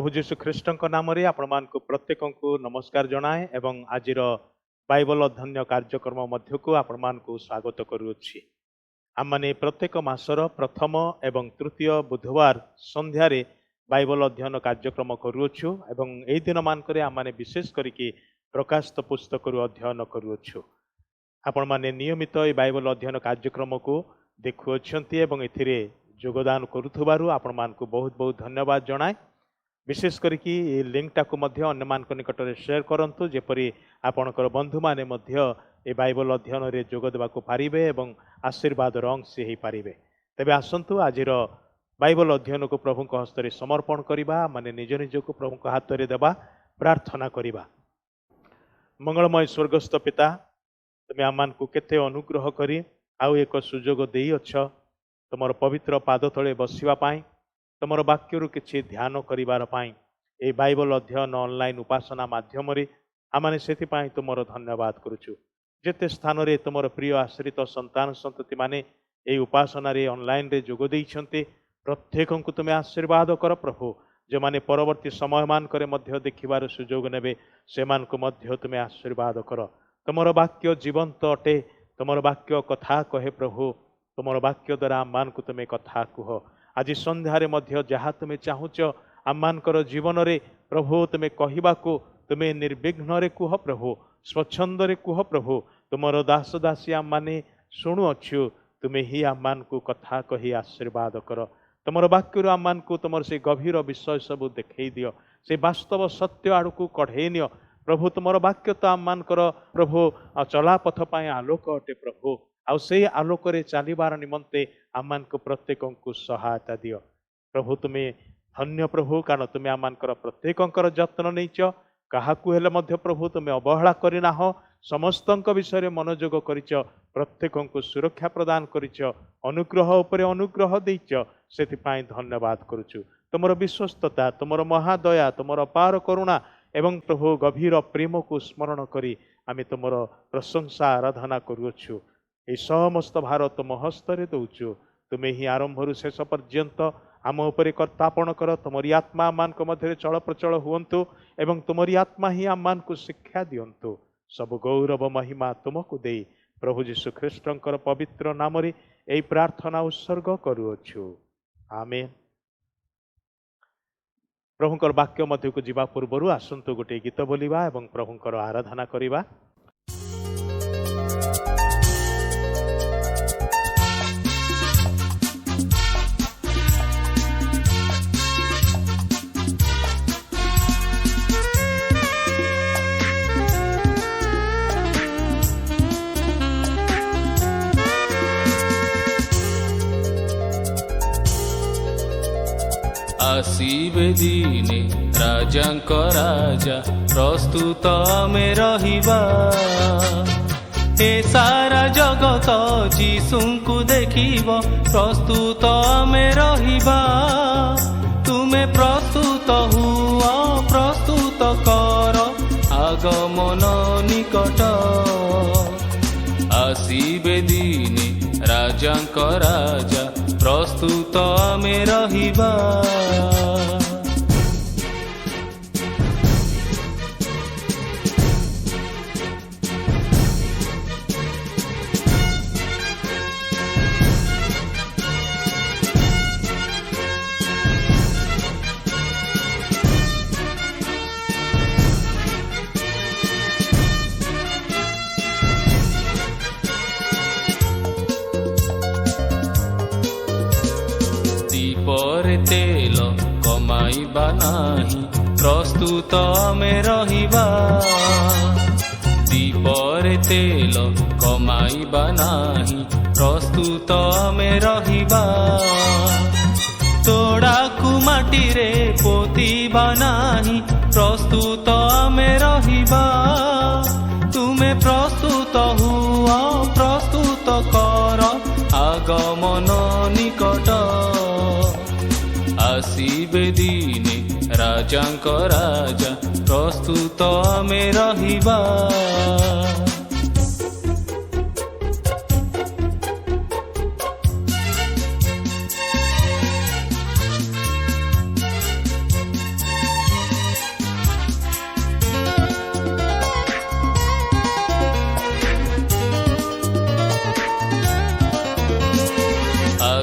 प्रभु जीशु ख्रीष्ट नाम आपण मानक प्रत्येक को नमस्कार जनाए एवं आज बाइबल अध्ययन कार्यक्रम मध्य को आपण मानक स्वागत करुछि। आम माने प्रत्येक मासर प्रथम एवं तृतीय बुधवार संध्यारे बाइबल अध्ययन कार्यक्रम करुछु एवं एई दिन मानक आम माने विशेष करिकि प्रकाशित पुस्तक अध्ययन करुछु। आपण माने नियमित ए बाइबल अध्ययन कार्यक्रम को देखुअछंती एवं एथिरे योगदान करुथबारु आपण मानक बहुत बहुत धन्यवाद जनाए। विशेष करके लिंक टाक अन्य मान निकट में शेयर करंतु जेपरी आपणकर बंधु माने मध्य ए बाइबल अध्ययन रे जोग देबा को पारिबे एवं आशीर्वाद अंश हो पारिबे। तेबे आसंतु आजिर बाइबल अध्ययन को प्रभु को हस्त समर्पण करिबा, माने निज निज को प्रभु को हाथ रे देबा, प्रार्थना करिबा। मंगलमय स्वर्गस्थ पिता, तुम आमान को केते अनुग्रह करी आउ एक सुजोग देई अछ तुमर पवित्र पाद तले बसिबा पाई, तुमर वाक्यरू किछि ध्यान करिबार पाई ए बाइबल अध्ययन ऑनलाइन उपासना माध्यम रे आमाने सेति पाई तुमर धन्यवाद करूछु। जेते स्थान रे तुमर प्रिय आश्रित संतान संतति माने ए उपासना रे ऑनलाइन रे जोग देइछन्ते प्रत्येक को तुमे आशीर्वाद कर प्रभु। जे माने परवर्ती समय मान करे मध्य देखिबार सुजोग नेबे से मान को मध्य तुमे आशीर्वाद कर। तुमर वाक्य जीवंत अटे, तुमर वाक्य कथा कहे प्रभु, तुमर वाक्य द्वारा मान को तुमे कथा कुह। आज संध्यारे मध्य जहाँ तुम्हें चाहूच आममानकर जीवन रे प्रभु तुम्हें कहवा को तुम्हें निर्विघ्न रे कुह प्रभु, स्वच्छंद रे कुह प्रभु। तुमर दास दासी आम माने शुणुअछु, तुम्हें ही आममान को कथा कही आशीर्वाद कर। तुमर वाक्य आममान को तुमर से गभीर विषय सब देखई दियो, से वास्तव सत्य आड़ को कढ़े नियो प्रभु। तुमर वाक्य तो आममानकर प्रभु चलापथ पाए आलोक अटे प्रभु, आउ से आलोक रे चलिबार निमंते आमान को प्रत्येक को सहायता दियो प्रभु। तुम्हें धन्य प्रभु, कारण तुम्हें आमानकर प्रत्येक जत्न नहींच, क्या मध्य प्रभु तुम्हें अवहेला करना हो, समस्त विषय मनोयोग करिच, प्रत्येक को सुरक्षा प्रदान करिच, अनुग्रह उपरे अनुग्रह देइच, सेतिपाई धन्यवाद करुचु। तुमर विश्वस्तता, तुमर महादया, तुमर अपार करुणा एवं प्रभु गभीर प्रेम को स्मरण करी आमे तुमर प्रशंसा आराधना करुछु। ये समस्त भार तुम हस्तरे दौचु, तुम्हें ही आरंभ शेष पर्यंत आम उपरे कर्तापण कर। तुमरी आत्मा आम मध्य चल प्रचल हुंतु एवं तुमरी आत्मा ही आम को शिक्षा दियंतु। सब गौरव महिमा तुमको दे प्रभु जीशु ख्रीष्टंकर पवित्र नाम रे एई प्रार्थना उत्सर्ग करुअछु, आमेन। प्रभुंकर वाक्य मध्य को जीवा पूर्व आसंतु गोटे गीत बोलिबा एवं प्रभुंकर आराधना करिबा। आसीबे दिने राजांक राजा प्रस्तुत में रहिबा, ए सारा जगत जीसुंकु देखिब प्रस्तुत में रहिबा। तुमे प्रस्तुत हुआ प्रस्तुत कर आगमन निकट। आसीबे दिने राजांक राजा प्रस्तुत में रहिबा। तेल कमाइबा नाही प्रस्तुत में रहिबा। दीपर तेल कमाइबा नाही प्रस्तुत में रहिबा। तोड़ा कुमाटी रे पोतीबा नाही प्रस्तुत में रहिबा। तुमे प्रस्तुत हुआ प्रस्तुत कर आगमन निकट। आसीबे दिने राजांक राजा प्रस्तुत में रहिबा।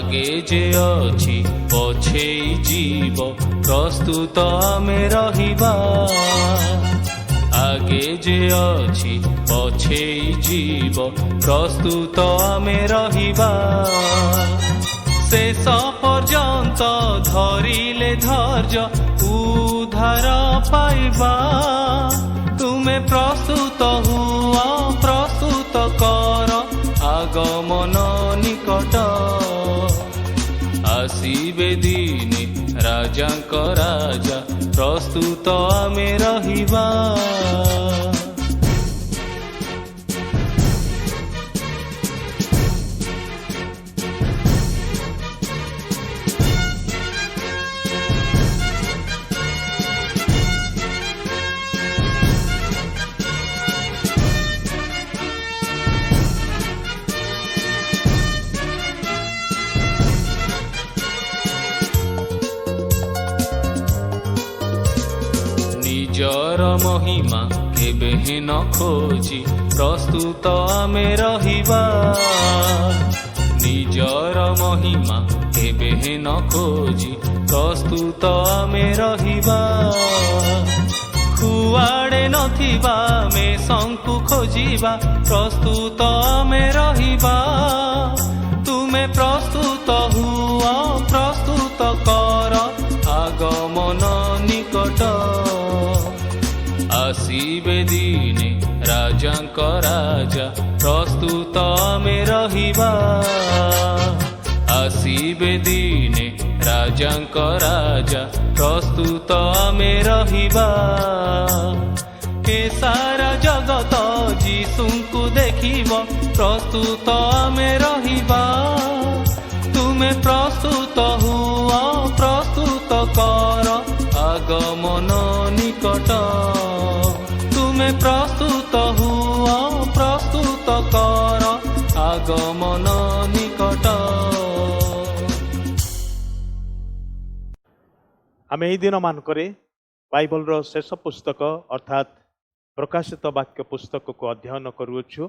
ଆଗେ ଯେ ଅଛି ପଛେଇ ଯିବ ପ୍ରସ୍ତୁତ ଆମେ ରହିବା ଆଗେ ଯେ ଅଛି ପଛେଇ ଯିବ ପ୍ରସ୍ତୁତ ଆମେ ରହିବା ଶେଷ ପର୍ଯ୍ୟନ୍ତ ଧରିଲେ ଧୈର୍ଯ୍ୟ ଉଦ୍ଧାର ପାଇବା ତୁମେ ପ୍ରସ୍ତୁତ ହୁଅ ପ୍ରସ୍ତୁତ କର আগমন নিকট আসিবে দিনে রাজাঙ্ক রাজা প্রস্তুত আমি রহিবা ନିଜର ମହିମା କେବେ ନ ଖୋଜି ପ୍ରସ୍ତୁତ ଆମେ ରହିବା ନିଜର ମହିମା କେବେ ନ ଖୋଜି ପ୍ରସ୍ତୁତ ଆମେ ରହିବା କୁଆଡ଼େ ନଥିବା ଆମେ ଶଙ୍କୁ ଖୋଜିବା ପ୍ରସ୍ତୁତ ଆମେ ରହିବା ତୁମେ ପ୍ରସ୍ତୁତ ହୁଅ ପ୍ରସ୍ତୁତ କର আগমন নিকট আসিবে দিনে রাজাঙ্ক রাজা প্রস্তুত আমি রহিবা আসিবে দিনে রাজাঙ্ক রাজা প্রস্তুত আমি রহিবা এ সারা জগত যিশুଙ୍କୁ ଦେଖିବ প্রস্তুত আমি রহিবা ତୁମେ ପ୍ରସ୍ତୁତ ହୁଅ ପ୍ରସ୍ତୁତ କର আগমନ ନିକଟ ତୁମେ ପ୍ରସ୍ତୁତ ହୁଅ ପ୍ରସ୍ତୁତ କର আগমନ ନିକଟ ଆମେ ଏହି ଦିନମାନଙ୍କରେ ବାଇବଲର ଶେଷ ପୁସ୍ତକ ଅର୍ଥାତ୍ ପ୍ରକାଶିତ ବାକ୍ୟ ପୁସ୍ତକକୁ ଅଧ୍ୟୟନ କରୁଅଛୁ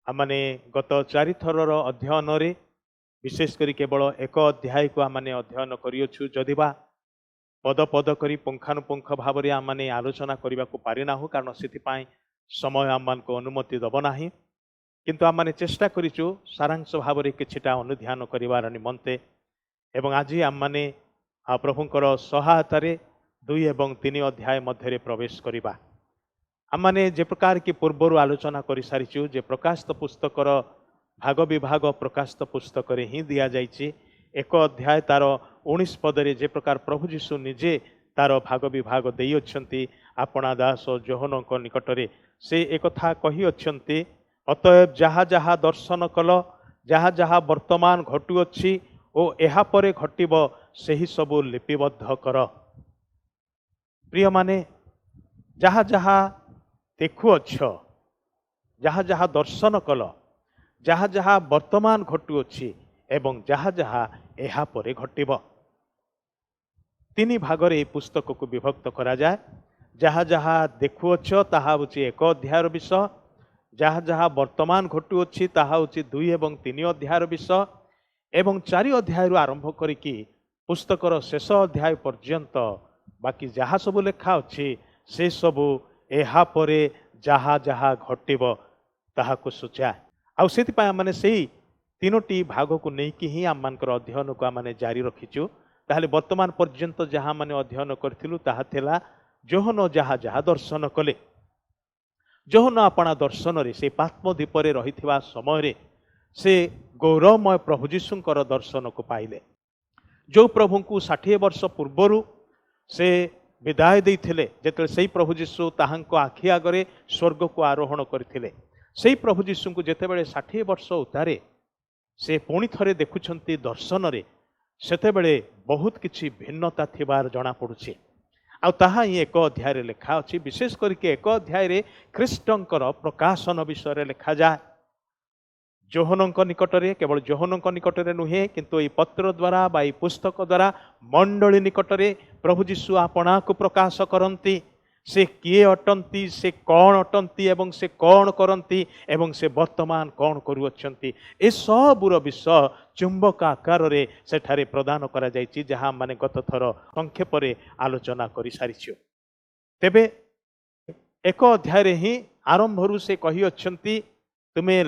ଆମମାନେ ଗତ 4 ଥରର ଅଧ୍ୟୟନରେ ବିଶେଷ କରି କେବଳ ଏକ ଅଧ୍ୟାୟକୁ ଆମେ ଅଧ୍ୟୟନ କରିଅଛୁ ଯଦିବା ପଦ ପଦ କରି ପୁଙ୍ଖାନୁପୁଙ୍ଖ ଭାବରେ ଆମେ ଆଲୋଚନା କରିବାକୁ ପାରିନାହୁଁ କାରଣ ସେଥିପାଇଁ ସମୟ ଆମମାନଙ୍କୁ ଅନୁମତି ଦେବ ନାହିଁ କିନ୍ତୁ ଆମେ ଚେଷ୍ଟା କରିଛୁ ସାରାଂଶ ଭାବରେ କିଛିଟା ଅନୁଧ୍ୟାନ କରିବାର ନିମନ୍ତେ ଏବଂ ଆଜି ଆମେ ପ୍ରଭୁଙ୍କର ସହାୟତାରେ 2 ଏବଂ 3 ଅଧ୍ୟାୟ ମଧ୍ୟରେ ପ୍ରବେଶ କରିବା ଆମେ ଯେ ପ୍ରକାର କି ପୂର୍ବରୁ ଆଲୋଚନା କରିସାରିଛୁ ଯେ ପ୍ରକାଶିତ ପୁସ୍ତକର ଭାଗ ବିଭାଗ ପ୍ରକାଶିତ ପୁସ୍ତକରେ ହିଁ ଦିଆଯାଇଛି ଏକ ଅଧ୍ୟାୟ ତାର 19 ପଦରେ ଯେ ପ୍ରକାର ପ୍ରଭୁ ଯୀଶୁ ନିଜେ ତାର ଭାଗ ବିଭାଗ ଦେଇଅଛନ୍ତି ଆପଣା ଦାସ ଯୋହନଙ୍କ ନିକଟରେ ସେ ଏକଥା କହିଅଛନ୍ତି ଅତଏବ ଯାହା ଯାହା ଦର୍ଶନ କଲ ଯାହା ଯାହା ବର୍ତ୍ତମାନ ଘଟୁଅଛି ଓ ଏହା ପରେ ଘଟିବ ସେହି ସବୁ ଲିପିବଦ୍ଧ କର ପ୍ରିୟମାନେ ଯାହା ଯାହା ଦେଖୁଅଛ ଯାହା ଯାହା ଦର୍ଶନ କଲ ଯାହା ଯାହା ବର୍ତ୍ତମାନ ଘଟୁଅଛି ଏବଂ ଯାହା ଯାହା ଏହା ପରେ ଘଟିବ 3 ଭାଗରେ ଏହି ପୁସ୍ତକକୁ ବିଭକ୍ତ କରାଯାଏ ଯାହା ଯାହା ଦେଖୁଅଛ ତାହା ହେଉଛି 1 ଅଧ୍ୟାୟର ବିଷୟ ଯାହା ଯାହା ବର୍ତ୍ତମାନ ଘଟୁଅଛି ତାହା ହେଉଛି 2 ଏବଂ 3 ଅଧ୍ୟାୟର ବିଷୟ ଏବଂ 4 ଅଧ୍ୟାୟରୁ ଆରମ୍ଭ କରିକି ପୁସ୍ତକର ଶେଷ ଅଧ୍ୟାୟ ପର୍ଯ୍ୟନ୍ତ ବାକି ଯାହା ସବୁ ଲେଖା ଅଛି ସେ ସବୁ ଏହା ପରେ ଯାହା ଯାହା ଘଟିବ ତାହାକୁ ସୂଚାଏ ଆଉ ସେଥିପାଇଁ ଆମେ ସେଇ 3ଟି ଭାଗକୁ ନେଇକି ହିଁ ଆମମାନଙ୍କର ଅଧ୍ୟୟନକୁ ଆମେ ଜାରି ରଖିଛୁ ତାହେଲେ ବର୍ତ୍ତମାନ ପର୍ଯ୍ୟନ୍ତ ଯାହା ଆମେ ଅଧ୍ୟୟନ କରିଥିଲୁ ତାହା ଥିଲା ଯୋହନ ଯାହା ଯାହା ଦର୍ଶନ କଲେ ଯୋହନ ଆପଣା ଦର୍ଶନରେ ସେ ପାତ୍ମ ଦ୍ୱୀପରେ ରହିଥିବା ସମୟରେ ସେ ଗୌରବମୟ ପ୍ରଭୁ ଯୀଶୁଙ୍କର ଦର୍ଶନକୁ ପାଇଲେ ଯେଉଁ ପ୍ରଭୁଙ୍କୁ 60 ବର୍ଷ ପୂର୍ବରୁ ସେ ବିଦାୟ ଦେଇଥିଲେ ଯେତେବେଳେ ସେହି ପ୍ରଭୁ ଯୀଶୁ ତାହାଙ୍କ ଆଖି ଆଗରେ ସ୍ୱର୍ଗକୁ ଆରୋହଣ କରିଥିଲେ ସେହି ପ୍ରଭୁ ଯୀଶୁଙ୍କୁ ଯେତେବେଳେ 60 ବର୍ଷ ଉତ୍ତାରେ ସେ ପୁଣି ଥରେ ଦେଖୁଛନ୍ତି ଦର୍ଶନରେ ସେତେବେଳେ ବହୁତ କିଛି ଭିନ୍ନତା ଥିବାର ଜଣାପଡ଼ୁଛି ଆଉ ତାହା ହିଁ 1 ଅଧ୍ୟାୟରେ ଲେଖା ଅଛି ବିଶେଷ କରିକି 1 ଅଧ୍ୟାୟରେ ଖ୍ରୀଷ୍ଟଙ୍କର ପ୍ରକାଶନ ବିଷୟରେ ଲେଖାଯାଏ ଯୋହନଙ୍କ ନିକଟରେ କେବଳ ଯୋହନଙ୍କ ନିକଟରେ ନୁହେଁ କିନ୍ତୁ ଏହି ପତ୍ର ଦ୍ୱାରା ବା ଏହି ପୁସ୍ତକ ଦ୍ୱାରା ମଣ୍ଡଳୀ ନିକଟରେ ପ୍ରଭୁ ଯୀଶୁ ଆପଣାକୁ ପ୍ରକାଶ କରନ୍ତି से किए अटंती से कौन अटंती एवं से कौन करंती एवं से वर्तमान कौन करुअछंती ए सबुर विषय चुंबक आकार रे सेठारे प्रदान करा जायछि जहां माने गत थर संक्षेप रे आलोचना करि सारिछु। तेबे एक अध्याय ही आरंभरू से कही अच्छी तुम्हें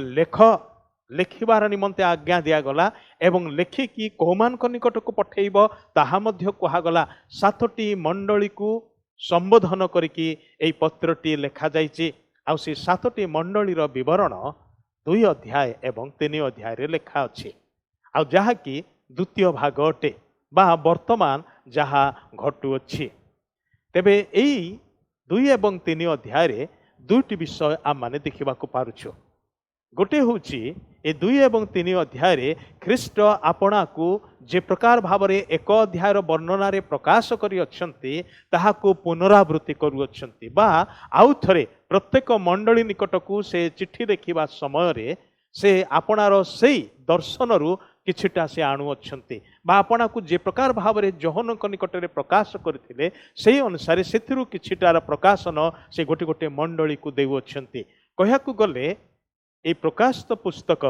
लेखिबार निमंते आज्ञा दिगला एवं लेखिकी कौमान निकट को पठेब ताहा मध्य कहगला 7टी मंडली को संबोधन करिकी एई पत्रटी लेखा जाइछि। आउ से 7टी मंडलीर विवरण 2 अध्याय एवं 3 अध्याय रे लेखा अछि। आउ जहा कि द्वितीय भाग अटे बा वर्तमान जहा घटुअछि। तेबे एई 2 एवं 3 अध्याय रे 2टी विषय आम माने देखिबा को पारुछु। गोटे होची ए 2 एवं 3 अध्याय रे ख्रीष्ट आपना को जे प्रकार भावरे एक अध्यायर वर्णना रे प्रकाश करी अछंती ताहाको पुनरावृत्ति करू अछंती बा आउ थरे प्रत्येक मंडली निकट को से चिट्ठी देखिबा समय रे से आपनार सेई दर्शन रु किछिटा से आणु अछंती बा आपना को जे प्रकार भावरे जोहन निकट रे प्रकाश करथिले सेई अनुसार सेथिरु किछिटार प्रकाशन से गोटे गोटे मंडली को देउ अछंती। कहया को गले ए प्रकाशित पुस्तक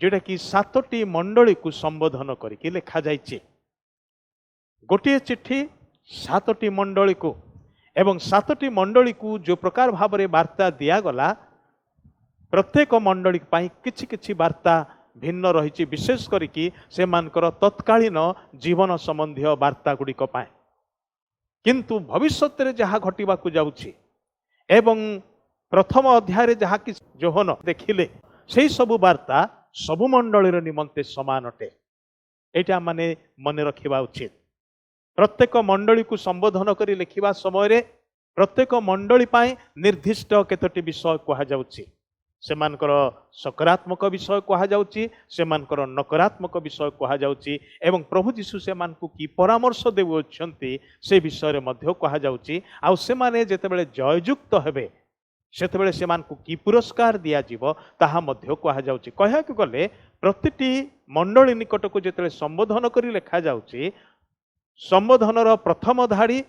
जेटा कि 7टी मंडली को संबोधन करके लिखा जाइए। गोटे चिट्ठी 7टी मंडली को एवं 7टी मंडली को जो प्रकार भाव में वार्ता दिगला प्रत्येक मंडली किछि किछि वार्ता भिन्न रही विशेष करिकी से मानकर तत्कालीन जीवन संबंधी वार्ता गुड़िक किंतु भविष्य में जहाँ घटवा जाउछि एवं प्रथम अध्याय जहाँ कि जोहन देखिले से सबु वार्ता सबु मंडलीर निमंते समान अटे। एटा माने मन रखिबा उचित। प्रत्येक मंडली को संबोधन करी लिखिबा समय रे प्रत्येक मंडली पाई निर्दिष्ट केतोटी विषय कहा जाउछि। सेमानकर सकारात्मक विषय कहा जाउछि, सेमानकर नकारात्मक विषय कहा जाउछि एवं प्रभु जीशु सेमानकु की परामर्श देउछन्ति से विषय रे मध्य कहा जाउछि। आ सेमाने जेतेबेले जययुक्त हेबे सेतेबेले सेमानकु की पुरस्कार दिया जीव ताहा मध्य कहा जाउछि। कहयाकु गले प्रतिटी मंडली निकट को जेतेबेले संबोधन करी लेखा जाउछि संबोधनर प्रथम धाड़ी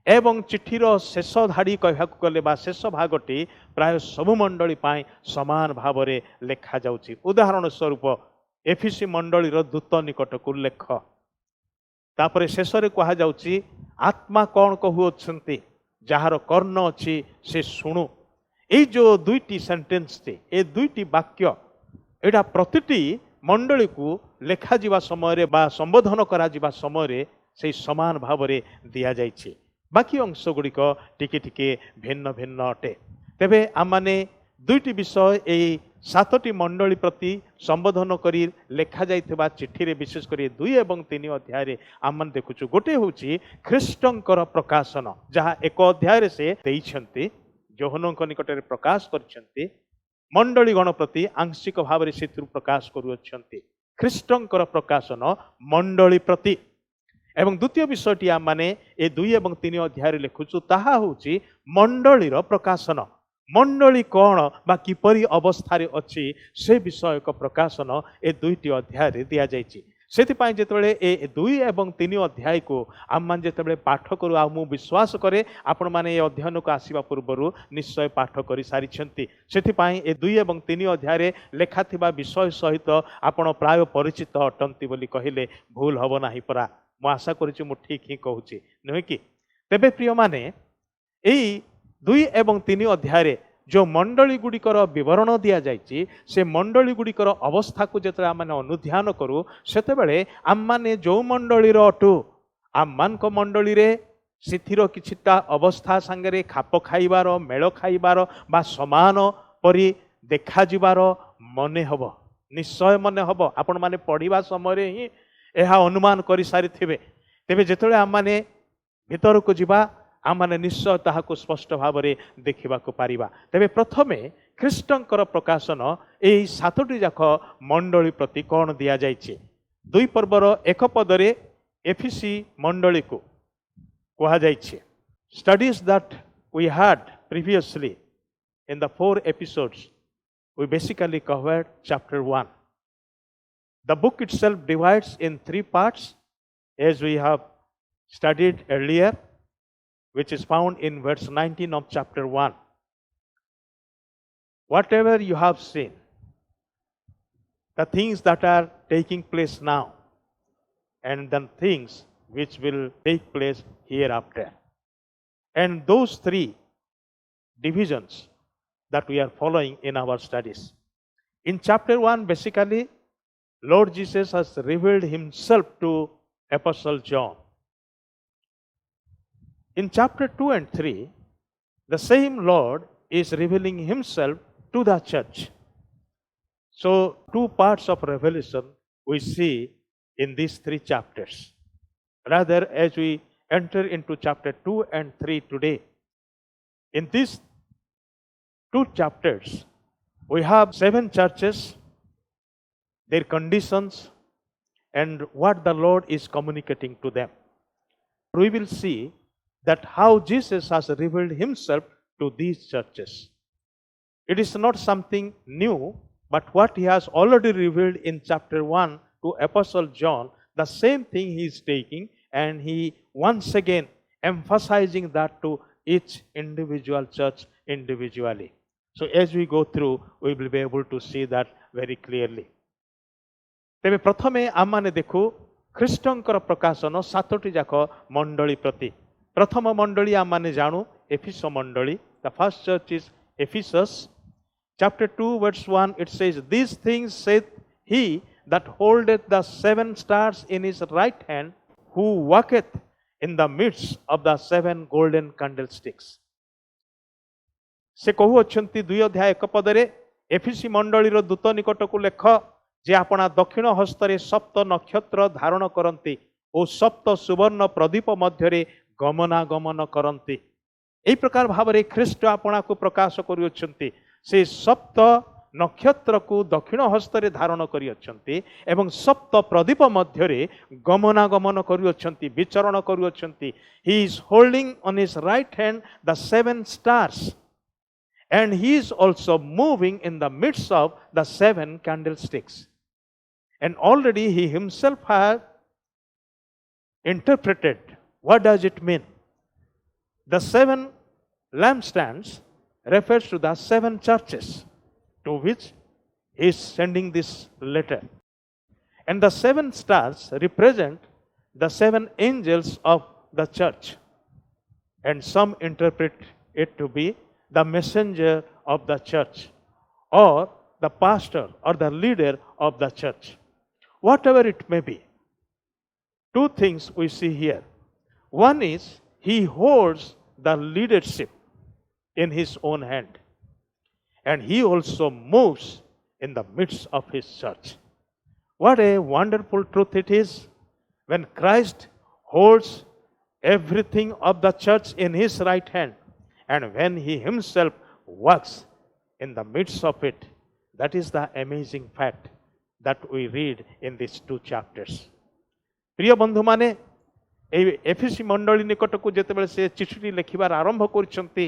एवं चिठीर शेष धाड़ी कहयाकु गले बा शेष भागटी प्राय सबु मंडली पाई समान भाव में लेखा जाउछि। उदाहरण स्वरूप एफिसी मंडलीर दूत निकट को लेख तापरे शेष रे कहा जाउछि आत्मा कौन कहउछन्ति जार कर्ण अछि से शुणु। ए जो दुईटी सेंटेंस थे ए दुईटी वाक्य एटा प्रतिटी मंडली को लेखा जिबा समय रे बा संबोधन करा जिबा समय रे से समान भाव में दिया जाइछि। बाकी अंश गुड़िक टिके टिके भिन्न भिन्न अटे। तेबे आमाने दुईटी विषय एई 7टी मंडली प्रति संबोधन करी लेखा जाइथिबा चिट्ठी रे विशेष करी 2 एवं 3 अध्याय रे आमन देखुछु। गोटे होची ख्रीष्टंकर प्रकाशन जहाँ एक अध्याय रे से देइछन्ति जोहनक निकट रे प्रकाश करिछन्ति मंडली गण प्रति आंशिक भाव में सेतु प्रकाश करुछन्ति। ख्रीष्टंकर प्रकाशन मंडली प्रति एवं द्वितीय विषयटी आम माने ए 2 एवं 3 अध्याय लिखुछु ताहा होची मंडलीर प्रकाशन। मंडली कौन बा किपरि अवस्था अच्छी से विषय प्रकाशन ए 2टी अध्याय दिया जाइछि। सेतिपाई जेतेबेले ए 2 एवं 3 अध्याय को आम मान जेतेबेले पाठ करू आ मु विश्वास करे आपण माने ए अध्ययन को आसीबा पूर्वरु निश्चय पाठ करि सारिछन्ति। सेतिपाई ए 2 एवं 3 अध्याय लेखा थिबा विषय सहित आपण प्राय परिचित अटंती बोली कहिले भूल हबो नाही परा। मु आशा करिछु मु ठीक ही कहूछि नहे कि। तेबे प्रिय माने एई 2 एवं 3 अध्याय जो मंडली गुड़िकर विवरण दि जाइए से मंडली गुड़िकर अवस्था को जो आम अनुध्यान करूँ से आम मैंने जो मंडलीर अटू आम मान मंडली रे सिथिर किछिटा अवस्था सांगे खाप खाइबार मेल खाइबार बा समान परी देखा जिबार मने हब निश्चय मने हब। आपण माने पढ़िबा समय ही यह अनुमान कर सारी तेबे जेतले आम माने भीतर को जिबा आमने निश्चय ताहाको स्पष्ट भाव में देखा पारिबा। तेबे प्रथमे ख्रीष्टंकर प्रकाशन एई 7टी जाक मंडली प्रति कौन दिया जाइछे। 2 पर्वर 1 पदरे एफिसी मंडली को कहा जाइछे। Studies that we had previously in the 4 episodes we basically covered chapter 1. The book itself divides in 3 parts as we have studied earlier. which is found in verse 19 of chapter 1. Whatever you have seen, the things that are taking place now, and the things which will take place hereafter. And those three divisions that we are following in our studies. In chapter 1, basically, Lord Jesus has revealed himself to Apostle John. In chapter 2 and 3, the same Lord is revealing himself to the church. So, two parts of revelation we see in these three chapters. Rather, as we enter into chapter 2 and 3 today, in these two chapters, we have 7 churches, their conditions, and what the Lord is communicating to them. We will see that how Jesus has revealed himself to these churches. It is not something new, but what he has already revealed in chapter 1 to Apostle John, the same thing he is taking and he once again emphasizing that to each individual church individually. So as we go through, we will be able to see that very clearly. ତେବେ ପ୍ରଥମେ ଆମମାନେ ଦେଖୁ ଖ୍ରୀଷ୍ଟଙ୍କର ପ୍ରକାଶନ 7ଟି ଯାକ ମଣ୍ଡଳୀ ପ୍ରତି। ପ୍ରଥମ ମଣ୍ଡଳୀ ଆମମାନେ ଜାଣୁ ଏଫିସ ମଣ୍ଡଳୀ। The first church is Ephesus. Chapter 2 verse 1 it says, "These things saith he that holdeth the 7 stars in his right hand, who walketh in the midst of the 7 golden candlesticks." ସେ କହୁଅଛନ୍ତି 2 ଅଧ୍ୟାୟ 1 ପଦରେ, ଏଫିସି ମଣ୍ଡଳୀର ଦୂତ ନିକଟକୁ ଲେଖ ଯେ ଆପଣା ଦକ୍ଷିଣ ହସ୍ତରେ ସପ୍ତ ନକ୍ଷତ୍ର ଧାରଣ କରନ୍ତି ଓ ସପ୍ତ ସୁବର୍ଣ୍ଣ ପ୍ରଦୀପ ମଧ୍ୟରେ ଗମନାଗମନ କରନ୍ତି। ଏହି ପ୍ରକାର ଭାବରେ ଖ୍ରୀଷ୍ଟ ଆପଣାକୁ ପ୍ରକାଶ କରୁଅଛନ୍ତି। ସେ ସପ୍ତ ନକ୍ଷତ୍ରକୁ ଦକ୍ଷିଣ ହସ୍ତରେ ଧାରଣ କରିଅଛନ୍ତି ଏବଂ ସପ୍ତ ପ୍ରଦୀପ ମଧ୍ୟରେ ଗମନାଗମନ କରୁଅଛନ୍ତି, ବିଚରଣ କରୁଅଛନ୍ତି। He is holding on his right hand the 7 stars. And he is also moving in the midst of the 7 candlesticks. And already he himself has interpreted what does it mean. The 7 lampstands refers to the 7 churches to which he is sending this letter. And the 7 stars represent the 7 angels of the church. And some interpret it to be the messenger of the church or the pastor or the leader of the church. Whatever it may be, 2 things we see here. One is he holds the leadership in his own hand, and he also moves in the midst of his church. What a wonderful truth it is when Christ holds everything of the church in his right hand, and when he himself works in the midst of it. That is the amazing fact that we read in these 2 chapters. ପ୍ରିୟ ବନ୍ଧୁମାନେ, ଏହି ଏଫେସୀ ମଣ୍ଡଳୀ ନିକଟକୁ ଯେତେବେଳେ ସେ ଚିଠିଟି ଲେଖିବାର ଆରମ୍ଭ କରୁଛନ୍ତି,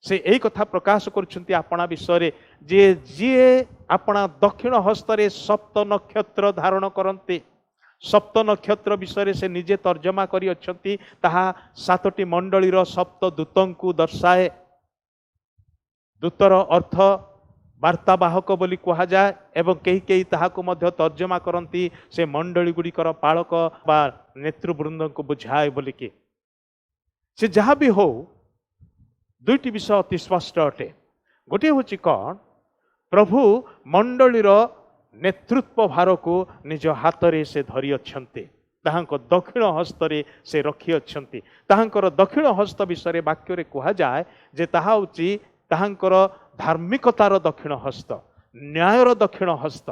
ସେ ଏହି କଥା ପ୍ରକାଶ କରୁଛନ୍ତି ଆପଣା ବିଷୟରେ ଯେ ଯିଏ ଆପଣା ଦକ୍ଷିଣ ହସ୍ତରେ ସପ୍ତ ନକ୍ଷତ୍ର ଧାରଣ କରନ୍ତି। ସପ୍ତ ନକ୍ଷତ୍ର ବିଷୟରେ ସେ ନିଜେ ତର୍ଜମା କରିଅଛନ୍ତି। ତାହା 7ଟି ମଣ୍ଡଳୀର ସପ୍ତ ଦୂତଙ୍କୁ ଦର୍ଶାଏ। ଦୂତର ଅର୍ଥ ବାର୍ତ୍ତାବାହକ ବୋଲି କୁହାଯାଏ ଏବଂ କେହି କେହି ତାହାକୁ ମଧ୍ୟ ତର୍ଜମା କରନ୍ତି ସେ ମଣ୍ଡଳୀ ଗୁଡ଼ିକର ପାଳକ ବା ନେତୃବୃନ୍ଦଙ୍କୁ ବୁଝାଏ ବୋଲିକି। ସେ ଯାହା ବି ହଉ, 2ଟି ବିଷୟ ଅତି ସ୍ପଷ୍ଟ ଅଟେ। ଗୋଟିଏ ହେଉଛି କ'ଣ, ପ୍ରଭୁ ମଣ୍ଡଳୀର ନେତୃତ୍ୱ ଭାରକୁ ନିଜ ହାତରେ ସେ ଧରିଅଛନ୍ତି, ତାହାଙ୍କ ଦକ୍ଷିଣ ହସ୍ତରେ ସେ ରଖିଅଛନ୍ତି। ତାହାଙ୍କର ଦକ୍ଷିଣ ହସ୍ତ ବିଷୟରେ ବାକ୍ୟରେ କୁହାଯାଏ ଯେ ତାହା ହେଉଛି ତାହାଙ୍କର ଧାର୍ମିକତାର ଦକ୍ଷିଣ ହସ୍ତ, ନ୍ୟାୟର ଦକ୍ଷିଣ ହସ୍ତ,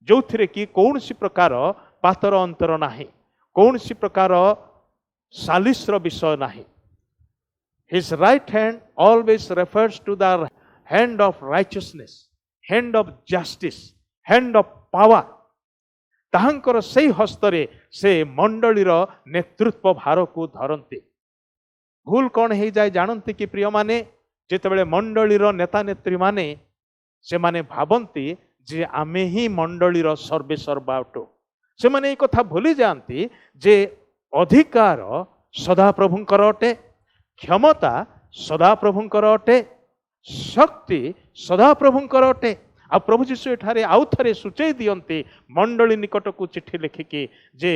ଯେଉଁଥିରେ କି କୌଣସି ପ୍ରକାର ପାତର ଅନ୍ତର ନାହିଁ, କୌଣସି ପ୍ରକାର ସାଲିସର ବିଷୟ ନାହିଁ। His right hand always refers to the hand of righteousness, hand of justice, hand of power. ତାହାଙ୍କର ସେହି ହସ୍ତରେ ସେ ମଣ୍ଡଳୀର ନେତୃତ୍ୱ ଭାରକୁ ଧରନ୍ତି। ଭୁଲ କ'ଣ ହେଇଯାଏ ଜାଣନ୍ତି କି ପ୍ରିୟମାନେ, ଯେତେବେଳେ ମଣ୍ଡଳୀର ନେତା ନେତ୍ରୀମାନେ ସେମାନେ ଭାବନ୍ତି ଯେ ଆମେ ହିଁ ମଣ୍ଡଳୀର ସର୍ବେ ସର୍ବା ଅଟୁ। ସେମାନେ ଏହି କଥା ଭୁଲି ଯାଆନ୍ତି ଯେ ଅଧିକାର ସଦାପ୍ରଭୁଙ୍କର ଅଟେ, क्षमता सदाप्रभुंकर अटे, शक्ति सदाप्रभुंकर अटे। आ प्रभु जीशु एठारे आउ थरे सूचई दियंती मंडली निकट को चिट्ठी लिखिकी जे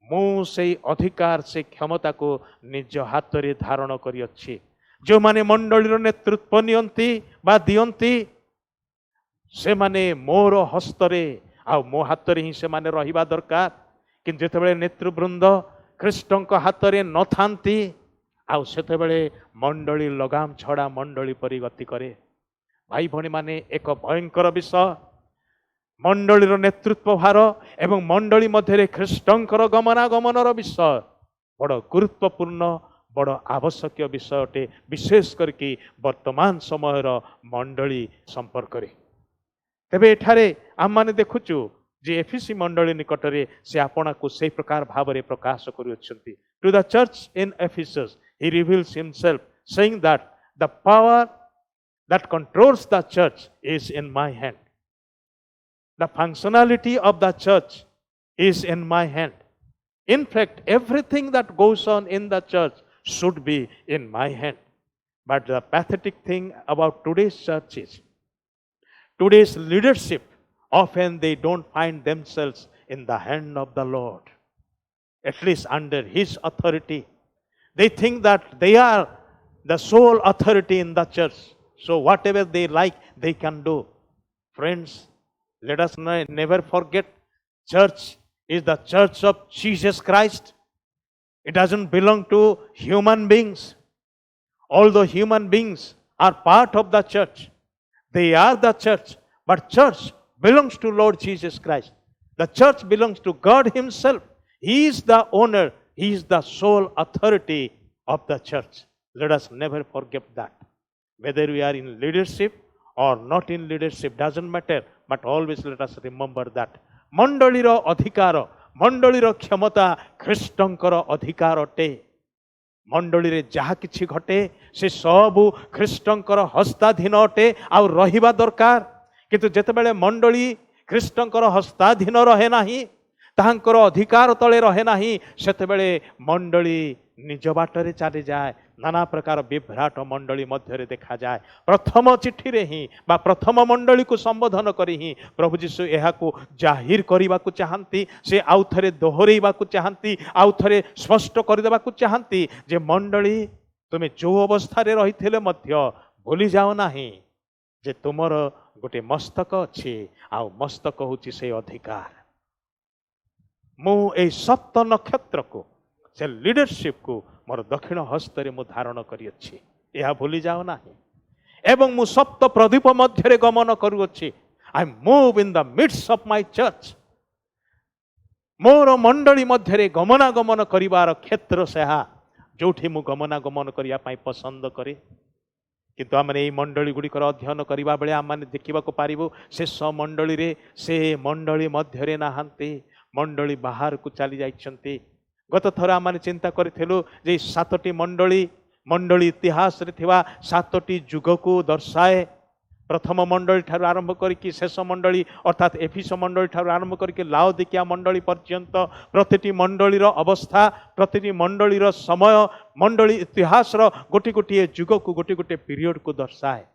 मु से अधिकार से क्षमता को निज हाथ रे धारण करी अछि। जो माने मंडलीर नेतृत्व नियंती बा दियंती से माने मोर हस्तरे आ मो हाथ रे ही से माने रहिबा दरकार। कि जेतेबेले नेतृवृंद ख्रीष्टଙ୍କ हाथरे न थांती आउ सेतेबेले मंडली लगाम छड़ा मंडली परि गति करे। भाई भणी माने एक भयंकर विषय मंडलीर नेतृत्व भार एवं मंडली मध्य ख्रीष्टଙ୍କର गमनागमनर विषय बड़ गुरुत्वपूर्ण बड़ आवश्यक विषय अटे, विशेष करके वर्तमान समयर मंडली संपर्क रे। तेबे एठारे आम माने देखुचु जे एफिसी मंडली निकटरे से आपना को से प्रकार भाव रे प्रकाश करूछंती। To the church in Ephesus he reveals himself saying that the power that controls the church is in my hand. The functionality of the church is in my hand. In fact, everything that goes on in the church should be in my hand. But the pathetic thing about today's church is today's leadership often they don't find themselves in the hand of the Lord, at least under his authority. They think that they are the sole authority in the church. So whatever they like, they can do. Friends, let us never forget, church is the church of Jesus Christ. It doesn't belong to human beings. Although human beings are part of the church, they are the church, but church belongs to Lord Jesus Christ. The church belongs to God himself. He is the owner. He is the sole authority of the church. Let us never forget that. Whether we are in leadership or not in leadership doesn't matter, but always let us remember that. मंडलीर अधिकार, मंडलीर क्षमता ख्रीष्टंकर अधिकार अटे। मंडली रे जहा किछि घटे से सबु ख्रीष्टंकर हस्ताधीन अटे आ रहिबा दरकार। किंतु जेतेबेले मंडली ख्रीष्टंकर हस्ताधीन रहे नाही, ताहांकर अधिकार तले रहे नाही, सेतेबेले मंडली निज बाटरे चली जाए। नाना प्रकार विभ्राट मंडली मध्य देखा जाए। प्रथम चिट्ठी रे ही बा प्रथम मंडली को संबोधन करी ही प्रभु जीशु एहा को जाहिर करिबा को चाहंती, से आउ थरे दोहरेइबा को चाहंती, आउ थरे स्पष्ट कर देबा को चाहंती जे मंडली तुमे जो अवस्था रे रहिथिले मध्य भूली जाओ नाही जे तुमर गोटे मस्तक अछि आ मस्तक होची से अधिकार। मु ए सप्त नक्षत्र को से लीडरशिप को मोर दक्षिण हस्त रे मु धारण करी अछि, यह भूली जाओ नाही। एवं मु सप्त प्रदीप मध्य रे गमन करू अछि। I move in the midst of my church. मोर मंडली मध्य रे गमनागमन करिवार क्षेत्र सेहा जोठी मु गमनागमन करिया पाई पसंद करे। किंतु आम ये मंडली गुड़िकर अध्ययन करने बेले आम मैंने देखा पारिबु शेष मंडली रे से मंडली मध्य नहांती, मंडली बाहर को चली जाइछंती। गत थर आम चिंता करूँ जे सातटी मंडली मंडली इतिहास रे थिवा सातटी जुग को दर्शाए। प्रथम मंडली ठार आरंभ करके शेष मंडली अर्थात एफिस मंडली ठार आरंभ करके लाओदिकिया मंडली पर्यंत प्रतिटी मंडलीर अवस्था, प्रतिटी मंडलीर समय, मंडली इतिहास गोटे गोटे जुग को गोटे गोटे पीरियड को दर्शाए।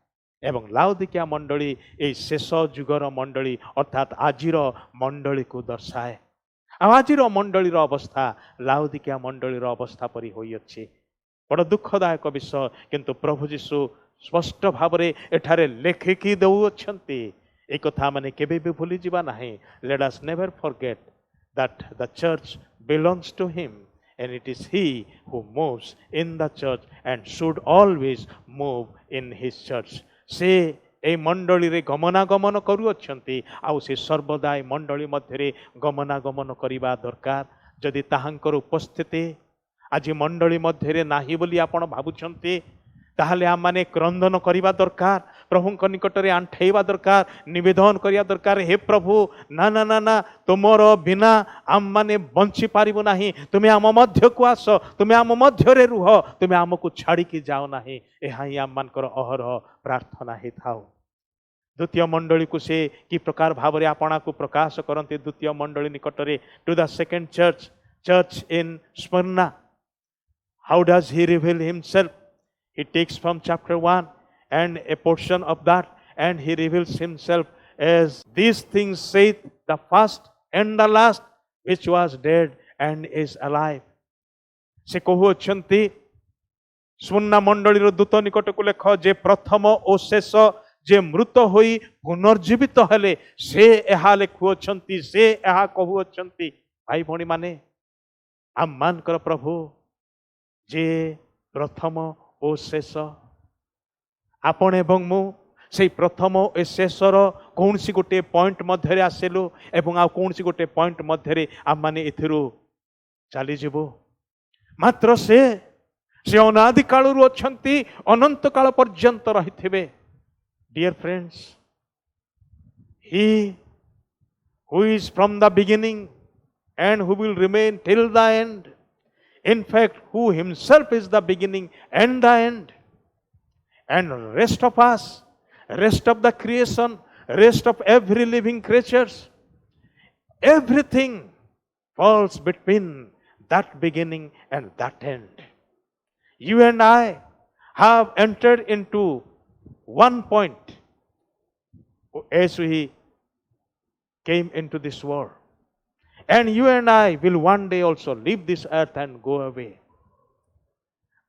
एवं लाओदिकिया मंडली ए शेष जुगर मंडली अर्थात आजिर मंडली को दर्शाए। आजिर मंडलीर अवस्था लाओदिकिया मंडलीर अवस्था परि होई अछि। बड़ दुखदायक विषय, किंतु प्रभु जीशु स्पष्ट भाव रे एठारे लेखिकी दउछंती। ए कथा माने केबे भी भूली जिबा नाही। Let us never forget that the church belongs to him and it is he who moves in the church and should always move in his church. से ए मंडली रे गमनागमन करूछंती, आउ से सर्वदा ए मंडली मध्य रे गमनागमन करिबा दरकार। जदि ताहांकर उपस्थिति आज मंडली मध्य रे नाही बोली आपण भाबुछंती, ताहले आम माने क्रंदन करिबा दरकार, प्रभुंक निकट रे आंठेइबा दरकार, निवेदन करिया दरकार। हे प्रभु, ना ना ना ना, तुमर बिना आम माने बंची पारिबो नाही। तुमे आम मध्य को आस, तुमे आम मध्य रे रुह, तुमे आमको छाड़ी की जाओ नाही। एहा ही आम मानकर अहरह प्रार्थना हे थाओ। द्वितीय मंडली को से कि प्रकार भाव रे आपना को प्रकाश करंती। द्वितीय मंडली निकट रे to the second church, church in Smyrna, How does he reveal himself? He takes from chapter 1 and a portion of that, and he reveals himself as these things saith the first and the last, which was dead and is alive. ସେ କହୁଅଛନ୍ତି ସୁନା ମଣ୍ଡଳୀର ଦୂତ ନିକଟକୁ ଲେଖ ଯେ ପ୍ରଥମ ଓ ଶେଷ ଯେ ମୃତ ହୋଇ ପୁନର୍ଜୀବିତ ହେଲେ ସେ ଏହା ଲେଖୁଅଛନ୍ତି, ସେ ଏହା କହୁଅଛନ୍ତି। ଭାଇ ଭଉଣୀମାନେ, ଆମମାନଙ୍କର ପ୍ରଭୁ ଯେ ପ୍ରଥମ ଓ ଶେଷ, ଆପଣ ଏବଂ ମୁଁ ସେଇ ପ୍ରଥମ ଓ ଶେଷର କୌଣସି ଗୋଟିଏ ପଏଣ୍ଟ ମଧ୍ୟରେ ଆସିଲୁ ଏବଂ ଆଉ କୌଣସି ଗୋଟିଏ ପଏଣ୍ଟ ମଧ୍ୟରେ ଆମମାନେ ଏଥିରୁ ଚାଲିଯିବୁ। ମାତ୍ର ସେ ଅନାଦି କାଳରୁ ଅଛନ୍ତି, ଅନନ୍ତ କାଳ ପର୍ଯ୍ୟନ୍ତ ରହିଥିବେ। Dear friends, he who is from the beginning and who will remain till the end, in fact, who himself is the beginning and the end, and rest of us, rest of the creation, rest of every living creatures, everything falls between that beginning and that end. You and I have entered into one point as we came into this world. And you and I will one day also leave this earth and go away.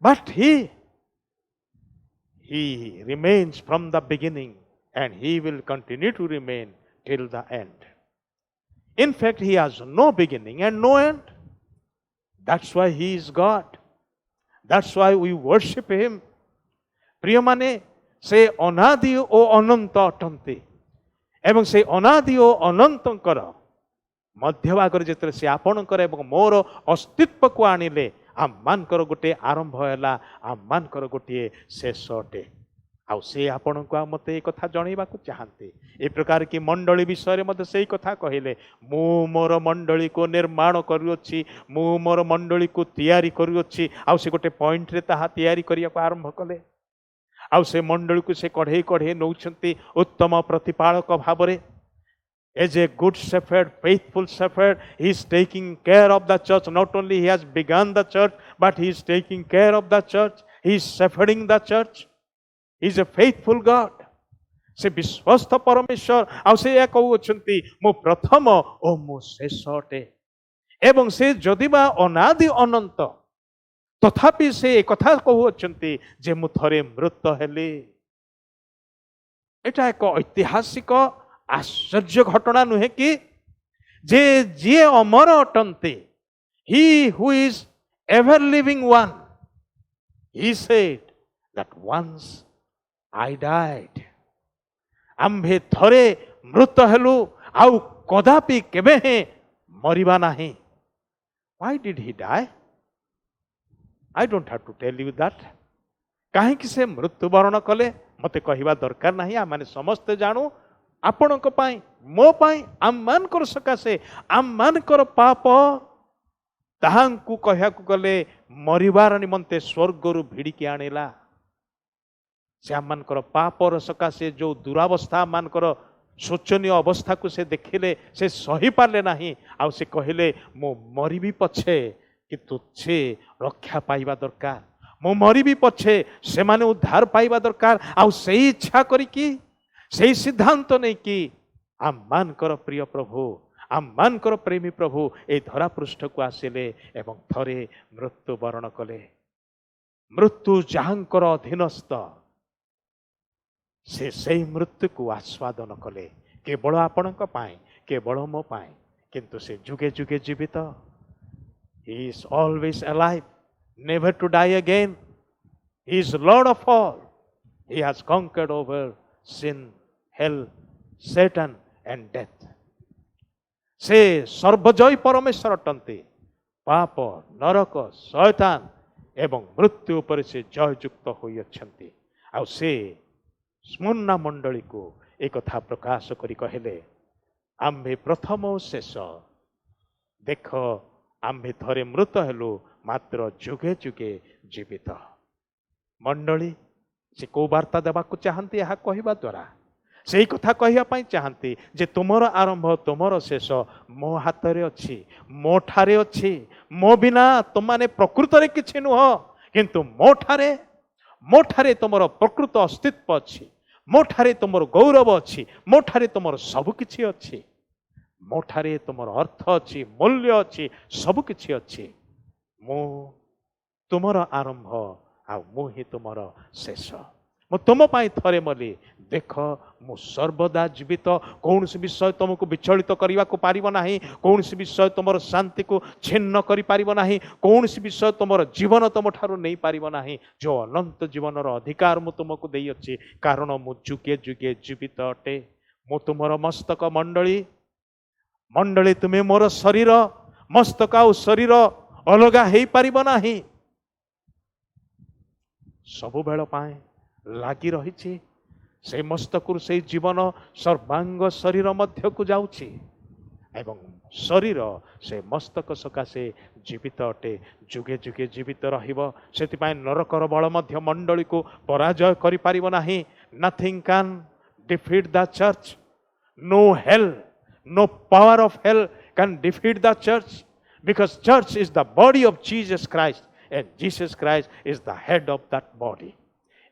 But he remains from the beginning and he will continue to remain till the end. In fact, he has no beginning and no end. That's why he is God. That's why we worship him. ପ୍ରିୟମାନେ, ସେ ଅନାଦି ଓ ଅନନ୍ତ ଅଟନ୍ତି ଏବଂ ସେ ଅନାଦି ଓ ଅନନ୍ତଙ୍କର ମଧ୍ୟଭାଗରେ ଯେତେବେଳେ ସେ ଆପଣଙ୍କର ଏବଂ ମୋର ଅସ୍ତିତ୍ୱକୁ ଆଣିଲେ, ଆମମାନଙ୍କର ଗୋଟିଏ ଆରମ୍ଭ ହେଲା, ଆମମାନଙ୍କର ଗୋଟିଏ ଶେଷ ଅଟେ। ଆଉ ସେ ଆପଣଙ୍କୁ ଆଉ ମୋତେ ଏ କଥା ଜଣେଇବାକୁ ଚାହାନ୍ତି। ଏ ପ୍ରକାର କି ମଣ୍ଡଳୀ ବିଷୟରେ ମଧ୍ୟ ସେଇ କଥା କହିଲେ, ମୁଁ ମୋର ମଣ୍ଡଳୀକୁ ନିର୍ମାଣ କରୁଅଛି, ମୁଁ ମୋର ମଣ୍ଡଳୀକୁ ତିଆରି କରୁଅଛି। ଆଉ ସେ ଗୋଟେ ପଏଣ୍ଟରେ ତାହା ତିଆରି କରିବାକୁ ଆରମ୍ଭ କଲେ। ଆଉ ସେ ମଣ୍ଡଳୀକୁ ସେ କଢ଼େଇ କଢ଼େଇ ନେଉଛନ୍ତି ଉତ୍ତମ ପ୍ରତିପାଳକ ଭାବରେ। As a good shepherd, faithful shepherd, he is taking care of the church. Not only he has begun the church, but he is taking care of the church. He is shepherding the church. He is a faithful God. ସେ ବିଶ୍ୱସ୍ତ ପରମେଶ୍ୱର। ଆଉ ସେ ଏହା କହୁଅଛନ୍ତି, ମୁଁ ପ୍ରଥମ ଓ ମୁଁ ଶେଷ ଅଟେ। ଏବଂ ସେ ଯଦିବା ଅନାଦି ଅନନ୍ତ, ତଥାପି ସେ ଏକଥା କହୁଅଛନ୍ତି ଯେ ମୁଁ ଥରେ ମୃତ ହେଲି। ଏଟା ଏକ ଐତିହାସିକ ଆଶ୍ଚର୍ଯ୍ୟ ଘଟଣା ନୁହେଁ କି? ଯେ ଯିଏ ଅମର ଅଟନ୍ତି, he who is ever living one, he said that once I died. ଆମ୍ଭେ ଥରେ ମୃତ ହେଲୁ, ଆଉ କଦାପି କେବେ ହେଁ ମରିବା ନାହିଁ। Why did he die? I don't have to tell you that. କାହିଁକି ସେ ମୃତ୍ୟୁବରଣ କଲେ ମୋତେ କହିବା ଦରକାର ନାହିଁ। ଆମମାନେ ସମସ୍ତେ ଜାଣୁ, ଆପଣଙ୍କ ପାଇଁ, ମୋ ପାଇଁ, ଆମମାନଙ୍କର ସକାଶେ ଆମମାନଙ୍କର ପାପ ତାହାଙ୍କୁ କହିବାକୁ ଗଲେ ମରିବାର ନିମନ୍ତେ ସ୍ୱର୍ଗରୁ ଭିଡ଼ିକି ଆଣିଲା। ସେ ଆମମାନଙ୍କର ପାପର ସକାଶେ ଯେଉଁ ଦୁରାବସ୍ଥା, ଆମମାନଙ୍କର ଶୋଚନୀୟ ଅବସ୍ଥାକୁ ସେ ଦେଖିଲେ, ସେ ସହିପାରିଲେ ନାହିଁ। ଆଉ ସେ କହିଲେ, ମୁଁ ମରିବି ପଛେ କିନ୍ତୁ ସେ ରକ୍ଷା ପାଇବା ଦରକାର, ମୁଁ ମରିବି ପଛେ ସେମାନେ ଉଦ୍ଧାର ପାଇବା ଦରକାର। ଆଉ ସେଇ ଇଚ୍ଛା କରିକି, ସେଇ ସିଦ୍ଧାନ୍ତ ନେଇକି ଆମମାନଙ୍କର ପ୍ରିୟ ପ୍ରଭୁ, ଆମମାନଙ୍କର ପ୍ରେମୀ ପ୍ରଭୁ ଏଇ ଧରା ପୃଷ୍ଠକୁ ଆସିଲେ ଏବଂ ଥରେ ମୃତ୍ୟୁବରଣ କଲେ। ମୃତ୍ୟୁ ଯାହାଙ୍କର ଅଧୀନସ୍ଥ, ସେ ସେଇ ମୃତ୍ୟୁକୁ ଆସ୍ୱାଦନ କଲେ, କେବଳ ଆପଣଙ୍କ ପାଇଁ, କେବଳ ମୋ ପାଇଁ। କିନ୍ତୁ ସେ ଯୁଗେ ଯୁଗେ ଜୀବିତ। He is always alive, never to die again. He is Lord of all. He has conquered over sin, hell, Satan and death. ସେ ସର୍ବଜୟୀ ପରମେଶ୍ୱର ଅଟନ୍ତି। ପାପ, ନରକ, ଶୟତାନ ଏବଂ ମୃତ୍ୟୁ ଉପରେ ସେ ଜୟଯୁକ୍ତ ହୋଇଅଛନ୍ତି। ଆଉ ସେ ସ୍ମୁର୍ଣ୍ଣା ମଣ୍ଡଳୀକୁ ଏ କଥା ପ୍ରକାଶ କରି କହିଲେ, ଆମ୍ଭେ ପ୍ରଥମ ଓ ଶେଷ। ଦେଖ, ଆମ୍ଭେ ଥରେ ମୃତ ହେଲୁ, ମାତ୍ର ଯୁଗେ ଯୁଗେ ଜୀବିତ। ମଣ୍ଡଳୀ ସେ କୋଉ ବାର୍ତ୍ତା ଦେବାକୁ ଚାହାନ୍ତି ଏହା କହିବା ଦ୍ୱାରା? सेई कथा कहिया पई चाहंती जे तुमर आरंभ तुमर शेष मो हातरे अछि, मो ठारे अछि। मो बिना तुमाने प्रकृत रे किछि नुह, किंतु मो ठारे तुमर प्रकृत अस्तित्व अछि, मो ठारे तुमर गौरव अछि, मो ठारे तुमर सब किछि अछि, मो ठारे तुमर अर्थ अछि, मूल्य अछि, सब किछि अछि। मो तुमर आरंभ आ मु ही तुमर शेष। मु तुम पाई थरे मली देख मु सर्वदा जीवित। कौन सी विषय तुमको विचलित करने को पारिबो नाही, कौन सी विषय तुमर शांति को छिन्न करि पारिबो नाही, कौन सी विषय तुमर जीवन तुम ठारू नहीं पारिबो नाही। जो अनंत जीवन रो अधिकार मु तुमको देई अछि, कारण मु जुगे जुगे जीवित अटे। मु तुमर मस्तक मंडली, मंडली तुमे मोर शरीर, मस्तक आ शरीर अलगा हेई पारिबो नाही। सबु बेଳ पाए लागी रहिछि से मस्तकରୁ से जीवन सर्वांग शरीर मध्य को जाउछि एवं शरीर से मस्तक सकाशे जीवित अटे, जुगे जुगे जीवित रहिबो। सेतिपाई नरकर बळ मध्य मंडली को पराजय करि पारिबो नाही। Nothing can defeat the church, no hell, no power of hell can defeat the church, because church is the body of Jesus Christ and Jesus Christ is the head of that body.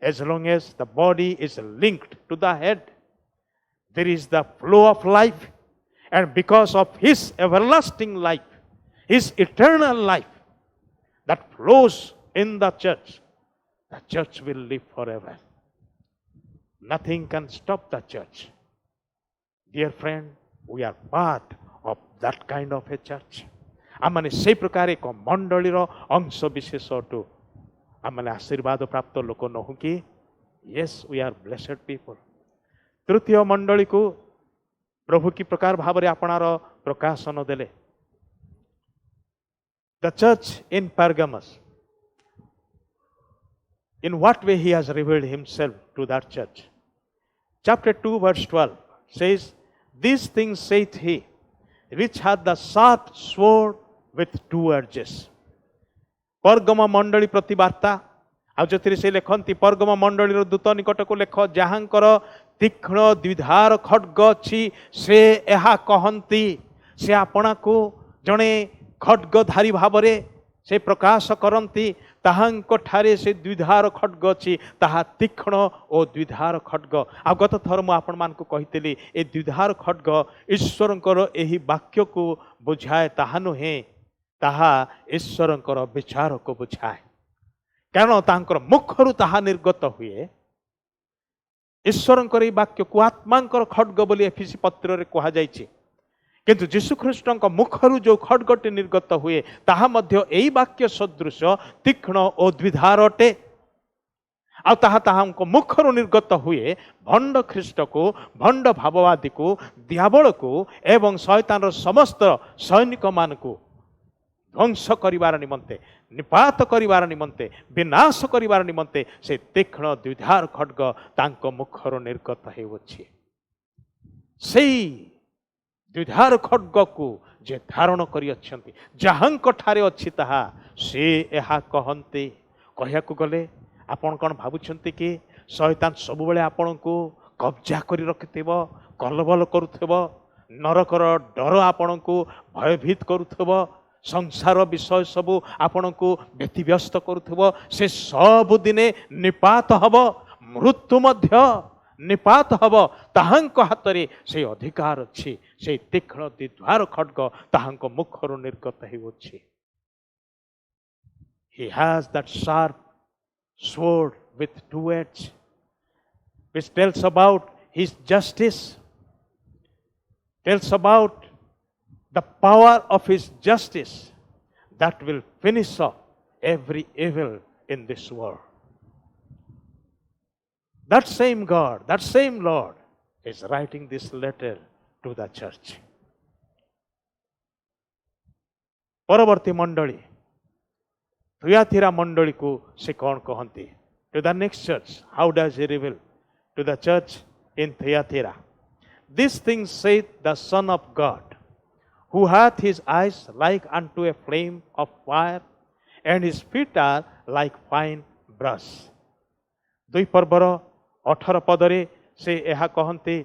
As long as the body is linked to the head, there is the flow of life, and because of his everlasting life, his eternal life that flows in the church will live forever. Nothing can stop the church. Dear friend, we are part of that kind of a church. आमने से प्रकार एक मंडलीर अंश विशेष ado. आमने आशीर्वाद प्राप्त लोक नहु कि? Yes, we are blessed people. तृतीय मंडली को प्रभु की प्रकार भाव रे आपणार प्रकाशन देले। The church in Pergamos, in what way he has revealed himself to that church. Chapter 2 verse 12 says, these things saith he which hath the sharp sword with two edges. पर्गम मंडली प्रति वार्ता आ जोथिरे से लेखंती पर्गम मंडलीर दूत निकट को लेख जहांकर तीक्ष्ण द्विधार खड्ग अछि, से एहा कहंती, से आपना को जणे खड्गधारी भावरे से प्रकाश करंती, ताहांको ठारे से द्विधार खड्ग अछि, ताहा तीक्ष्ण ओ द्विधार खड्ग। आ गत थर मु आपण मान को कहितली ए द्विधार खड्ग ईश्वरंकर एही वाक्य को बुझाए ताहा नुहे, ताहा ईश्वरंकर विचार को बुझाए। कारण तांकर मुखरु ताहा निर्गत हुए। ईश्वरंकर ए वाक्य को आत्मांकर खड्ग बोली एफिसी पत्र रे कहा जायछि, किंतु जीशु ख्रीष्टଙ୍କ मुखरु जो खड्गटी निर्गत हुए ताहा मध्य एई वाक्य सदृश तीक्ष्ण ओ द्विधार अटे। आ ताहा ताहांको मुखरु निर्गत हुए भंड ख्रीष्ट को, भंड भाववादी को, दियाबल को एवं शैतानर समस्त सैनिक मान को ध्वंस करिवार निमंते, निपात करिवार निमंते, विनाश करिवार निमंते से तीक्ष्ण द्विधार खड्ग तांको मुखरु निर्गत हेउछि। सेई द्विधार खड्ग को जे धारण करि अछंती, जहांक ठारे अछि ताहा से एहा कहंती। कहिया को गले आपण कोन भाबुछंती कि शैतान सब बेले आपण को कब्जा करि रखिथिबो, कलबल करूथिबो, नरकर डर आपण को भयभीत करूथिबो, संसार विषय सबु आपण को व्यतिव्यस्त करूथिबो, से सब दिने निपात हबो, मृत्यु मध्य निपात हब। ताहांक हातरे से अधिकार अछि, से तीक्ष्ण द्विधार खड्ग ताहांक मुखरु निर्गत हेउछि। He has that sharp sword with two edges, which tells about his justice, tells about the power of his justice that will finish off every evil in this world. That same God, that same Lord is writing this letter to the church. परवर्ती मंडली थुयाथिरा मंडली को से कौन कहंती? To the next church, how does he reveal? To the church in Thyatira, these things saith the Son of God, who hath his eyes like unto a flame of fire, and his feet are like fine brass. 2 पर्वर 18 पदरे से यह कहते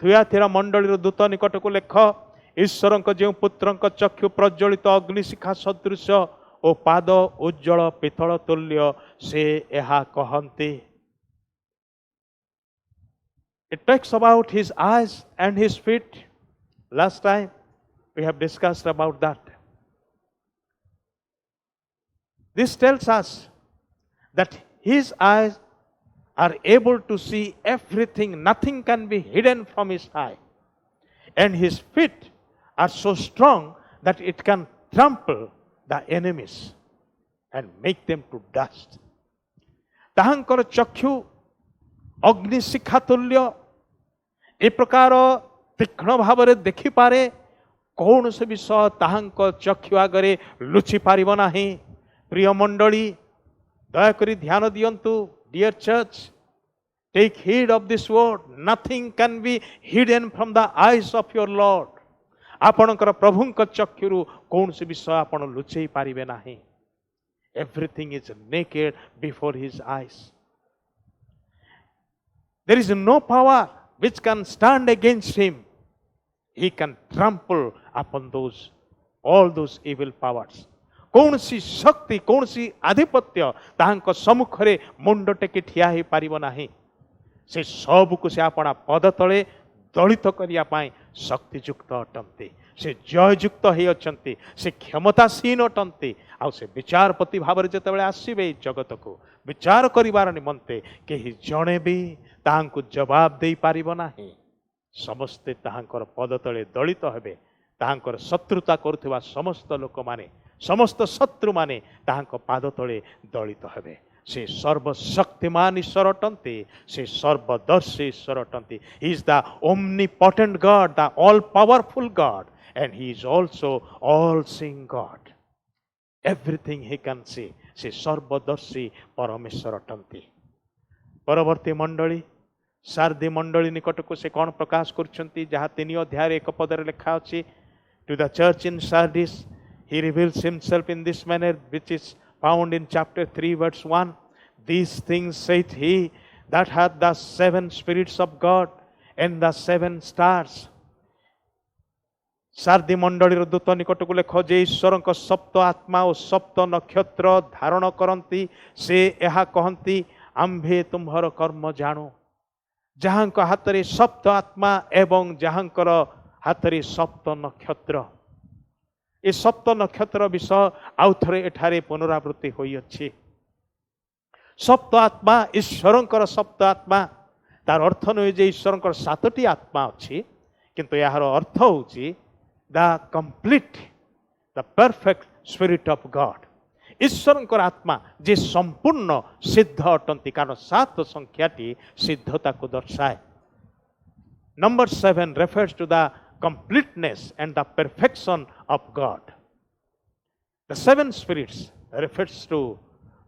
थुयाथिरा मंडलीर दूत निकट को लेख ईश्वर जो पुत्र चक्षु प्रज्वलित अग्निशिखा सदृश ओ पाद उज्जवल पितल तुल्य से यह कहते It talks about his eyes and his feet. Last time we have discussed about that. This tells us that his eyes are able to see everything. Nothing can be hidden from his eye. And his feet are so strong that it can trample the enemies and make them to dust. ତାହାଙ୍କର ଚକ୍ଷୁ ଅଗ୍ନିଶିଖା ତୁଲ୍ୟ ଏ ପ୍ରକାର ତୀକ୍ଷ୍ଣ ଭାବରେ ଦେଖିପାରେ କୌଣସି ବିଷୟ ତାହାଙ୍କ ଚକ୍ଷୁ ଆଗରେ ଲୁଚି ପାରିବ ନାହିଁ। ପ୍ରିୟ ମଣ୍ଡଳୀ ଦୟାକରି ଧ୍ୟାନ ଦିଅନ୍ତୁ। Dear church, take heed of this word. Nothing can be hidden from the eyes of your Lord. ଆପଣଙ୍କର ପ୍ରଭୁଙ୍କ ଚକ୍ଷୁରୁ କୌଣସି ବିଷୟ ଆପଣ ଲୁଚେଇ ପାରିବେ ନାହିଁ। Everything is naked before his eyes. There is no power which can stand against him. He can trample upon all those evil powers. कौनसी शक्ति कौनसी आधिपत्य ताहांक सम्मुखरे मुंड टेकी ठिया ही पारिबो नाही। से सब को से आपना पद तले दलित करिया पाई शक्तियुक्त अटंती। से जययुक्त ही अचंती। से क्षमतासीन अटंती। आ से विचारपति भाव जेतेबेले आसीबे जगत को विचार करिवार निमंते केही जणे भी ताहांकु जवाब देई पारिबो नाही। समस्ते ताहांकर पद तले दलित हेबे। ताहांकर शत्रुता करुवा समस्त लोक माने समस्त शत्रु माने ताहांक पाद तले दलित हेबे। से सर्वशक्तिमान ईश्वर अटंती। से सर्वदर्शी ईश्वर अटंती। He is the omnipotent God, the all powerful God, and he is also all seeing God. Everything he can see. से सर्वदर्शी परमेश्वर अटंती। परवर्ती मंडली सारदी मंडली निकट को से कौन प्रकाश करछंती जहाँ 3 अध्याय 1 पदरे लिखा अछि to the church in Sardis he reveals himself in this manner which is found in chapter 3 verse 1. These things saith he that hath the 7 spirits of God and the 7 stars. सारदी मंडलीर दूत निकट को लेख जे ईश्वर सप्त आत्मा और सप्त नक्षत्र धारण करती से यह कहती आम्भे तुम्हर कर्म जाणु। जहाँ हाथ में सप्त आत्मा एवं जहाँ हाथ में सप्त नक्षत्र। ये सप्त नक्षत्र विषय आउ थे एठारे पुनरावृत्ति होई अछि। सप्त आत्मा ईश्वर सप्त आत्मा तार अर्थ नुहे जे ईश्वर 7टी आत्मा अच्छी किंतु यार अर्थ होची the complete, the perfect spirit of God. ईश्वर आत्मा जे संपूर्ण सिद्ध अटंती कारण 7 संख्याटी सिद्धता को दर्शाए। Number 7 refers to the completeness and the perfection of God. The 7 spirits refers to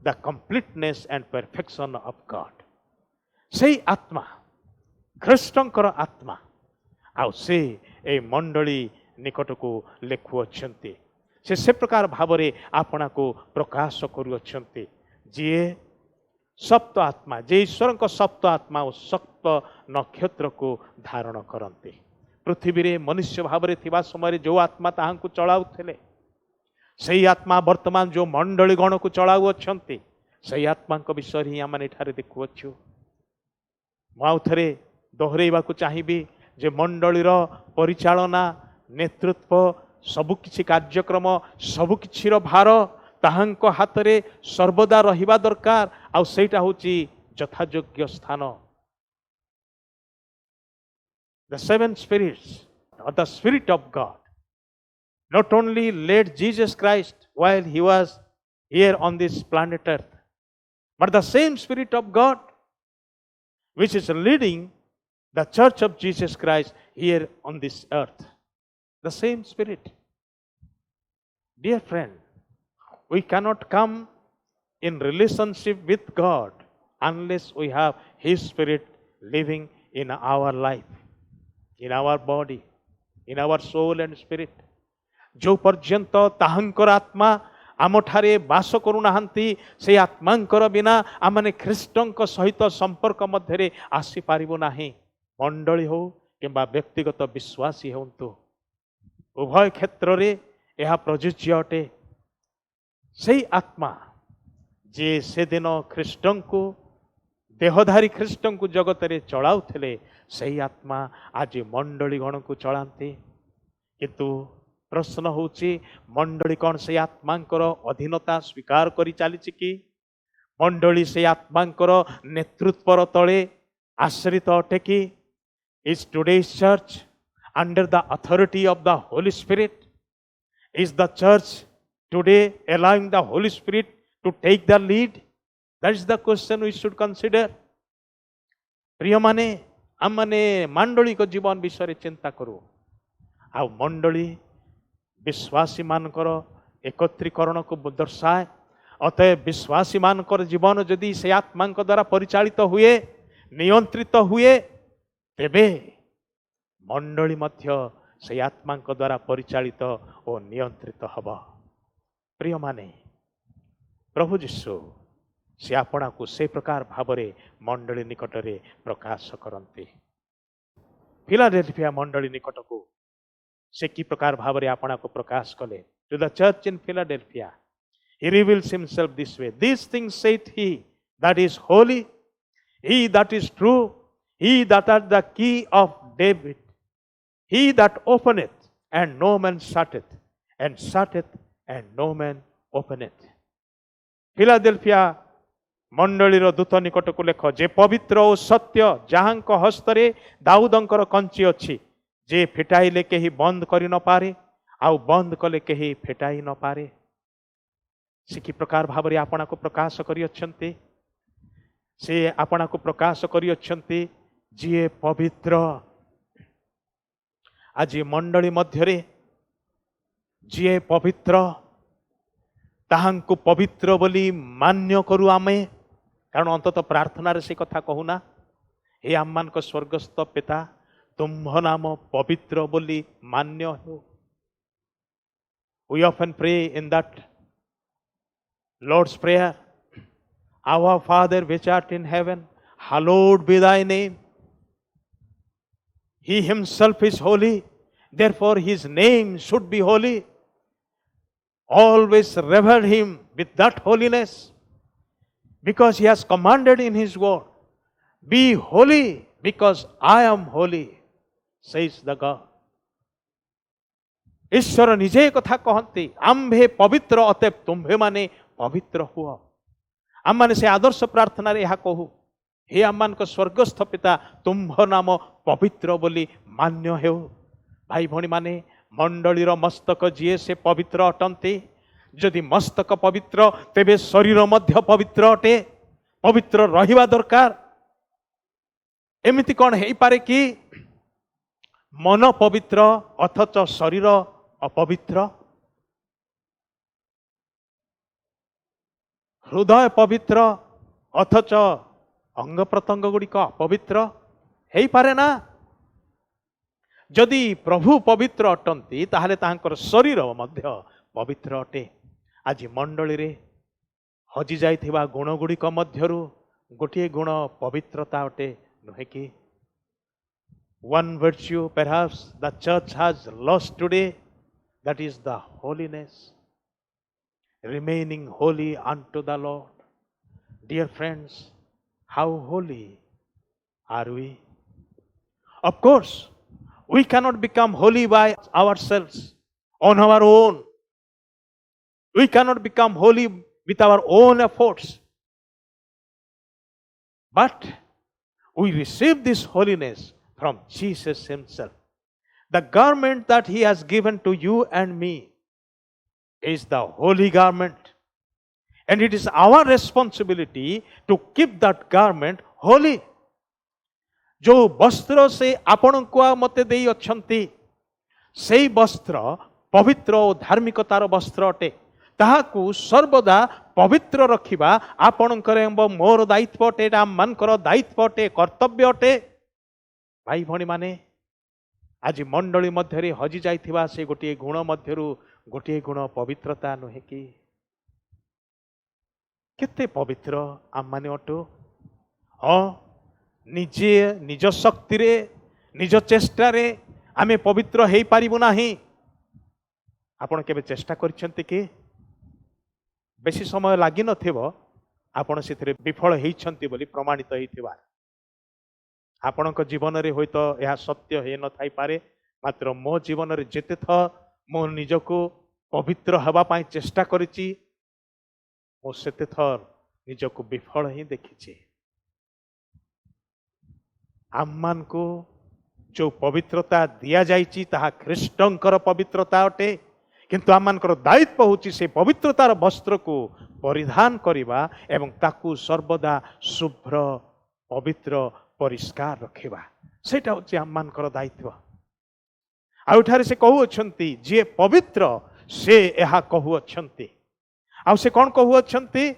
the completeness and perfection of God. से आत्मा ख्रीष्टंकर आत्मा आउ से ए मंडली निकट को लेखु अच्छंती। से प्रकार भावरे आपना को प्रकाश करुअछंती जे सप्त आत्मा जे ईश्वर को सप्त आत्मा और सप्त नक्षत्र को धारण करते। पृथ्वी रे मनुष्य भावरे थिबा समय जो आत्मा ताहां को चलाउथिले सही आत्मा वर्तमान जो मंडली गण को चलाउ अच्छंती सही आत्मा को विषय ही आम एठारे देखुअछु। मु थरे दोहरेइबा को चाहिबी जे मंडलीर परिचालना नेतृत्व सबुकिछि कार्यक्रम सबुकिछिर भार ताहांको हाथ रे सर्वदा रहिबा दरकार आ सेटा होची यथायोग्य स्थान। The 7 spirits or the spirit of God not only led Jesus Christ while he was here on this planet earth but the same spirit of God which is leading the church of Jesus Christ here on this earth. The same spirit. Dear friend, we cannot come in relationship with God unless we have his spirit living in our life, in our body, in our soul and spirit. जो पर्यंत ताहांकर आत्मा आमठारे बास करुनाहांती से आत्मांकर बिना आमने ख्रीष्टंक सहित संपर्क मध्यरे आसी पारिबो नाही। मंडली हो किंबा व्यक्तिगत विश्वासी होंतु उभय क्षेत्र रे यह प्रযোज्य अटे। से आत्मा जे से दिन ख्रीष्टन को देहधारी ख्रीष्टन को जगत रे चलाउथिले से आत्मा आज मंडली गण को चलाते। किंतु प्रश्न होची मंडली कौन से आत्मांकर अधीनता स्वीकार करी चली कि मंडली से आत्मांकर नेतृत्वर तले आश्रित अटे कि? Is today's church under the authority of the Holi spirit? Is the church today allowing the Holy Spirit to take the lead? That is the question we should consider. प्रिय माने आम माने मंडली को जीवन विषय चिंता करू। आ मंडली विश्वासी मानकर एकत्रीकरण को दर्शाए। अतः विश्वासी मानकर जीवन जदि से आत्मा द्वारा परिचालित हुए नियंत्रित हुए तेबे मंडली मध्य से आत्मा द्वारा परिचालित और नियंत्रित हब। प्रिय माने प्रभु जीशु से आपना को से प्रकार भावरे मंडली निकट रे प्रकाश करते। फिलाडेल्फिया मंडली निकट को से की प्रकार भावरे आपना को प्रकाश कले। To the church in Philadelphia he reveals himself this way. These things saith he that is holy, he that is true, he that hath the key of David, he that openeth and no man shutteth, and shutteth and no man openeth. Philadelphia मंडलीर दूत निकट को लेख जे पवित्र और सत्य जहांक हस्तरे दाऊदंकर कंची अछि जे फिटाइले केही बंद करि न पारे आउ बंद कले केही फिटाई न पारे। से कि प्रकार भावरे आपना को प्रकाश करी अछंती। से आपना को प्रकाश करी अछंती जे पवित्र। आज मंडली मध्यरे जे पवित्र ताहांकु पवित्र बोली मान्य करू आमे। कारण अंतत प्रार्थना रे से कथा कहूना हे आम्मान को स्वर्गस्थ पिता तुम्ह नाम पवित्र बोली मान्य हो। We often pray in that Lord's Prayer, Our Father which art in heaven, hallowed be thy name. He himself is holy, therefore his name should be holy. Always revere him with that holiness, because he has commanded in his word, be holy because I am holy, says the God. ईश्वर निजे कथा कहते आम्भे पवित्र अतएव तुम्भे माने पवित्र हुआ। आम माने से आदर्श प्रार्थना रे यह कहू हे आम्मान को स्वर्गस्थ पिता तुम्भ नाम पवित्र बोली मान्य हेउ। भाई भणी माने मंडलीर मस्तक जीए से पवित्र अटंती। जदि मस्तक पवित्र तेबे शरीर मध्य पवित्र अटे, पवित्र रहिबा दरकार। एमिति कौन हेई पारे कि मन पवित्र अथच शरीर अपवित्र, हृदय पवित्र अथच अंग प्रत्यंग गुड़िक अपवित्र हेई पारे ना। जदि प्रभु पवित्र अटंती ताहले ताहांकर शरीर मध्य पवित्र अटे। आज मंडली रे हजि जाइथिबा गुण गुड़िक मध्यरु गोटे गुण पवित्रता अटे नुहे कि? One virtue perhaps the church has lost today, that is the holiness, remaining holy unto the Lord. Dear friends, how holy are we? Of course, we cannot become holy by ourselves, on our own. We cannot become holy with our own efforts. But we receive this holiness from Jesus himself. The garment that he has given to you and me is the holy garment. And it is our responsibility to keep that garment holy. जो वस्त्र से आपण को मते देई अछंती सेई वस्त्र पवित्र और धार्मिकतार वस्त्र अटे। ताहाकू सर्वदा पवित्र रखिबा आपणकर एवं मोर दायित्व अटे, आममानकर दायित्व अटे, कर्तव्य अटे। भाई भणी माने आज मंडली मध्यरे हजि जाइथिबा से गोटे गुण मध्यरु गोटे गुण पवित्रता नुहे कि? केते पवित्र आम माने अटो? हाँ, निजे निज शक्ति रे निज चेष्टा रे आमे पवित्र हेई पारिबु नाही। आपण केबे चेष्टा करछन्ते कि बेसी समय लागि नथिबो आपण सेथिरे विफल हेइछन्ती बोली प्रमाणित हेइथिबा। आपणक जीवन रे होय तो यह सत्य हे न थाई पारे, मात्र मो जीवन रे जेते थ मो निजको पवित्र हवा पाई चेष्टा करिछि मो सेते थर निजको विफल ही देखिछि। आम्मान को जो पवित्रता दिया जाइछि ताहा ख्रीष्टंकर पवित्रता अटे, किंतु आम्मानकर दायित्व होछि से पवित्रतार वस्त्र को परिधान करिबा एवं ताकू सर्वदा शुभ्र पवित्र परिष्कार रखिबा। सेटा होछि आम्मानकर दायित्व। आ उठारे से कहउछन्ति जे पवित्र से एहा कहउछन्ति। आ से कोन कहउछन्ति?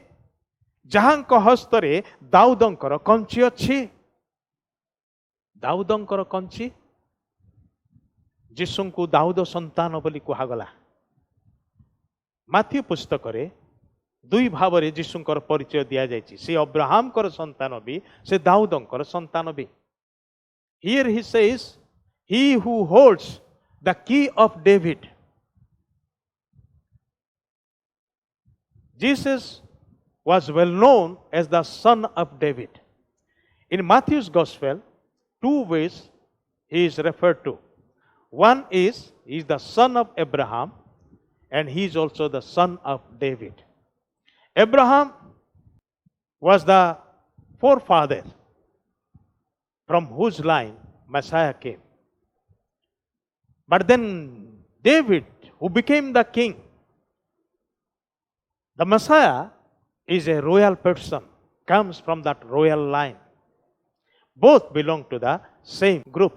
जहांक हस्तरे दाऊदंकर कंची अछि। दाऊदंकर कंची जीशुंकु दाऊद संतान बोली कुहागला। माथ्यू पुस्तक रे दुई भाव रे जीशुंकर परिचय दिया जायछि। से अब्राहम कर संतान भी, से दाऊदंकर संतान भी। Here he says, he who holds the key of David. Jesus was well known as the son of David. In Matthew's Gospel, two ways he is referred to. One is he is the son of Abraham, and he is also the son of David. Abraham was the forefather from whose line Messiah came. But then David, who became the king, the Messiah is a royal person, comes from that royal line. Both belong to the same group,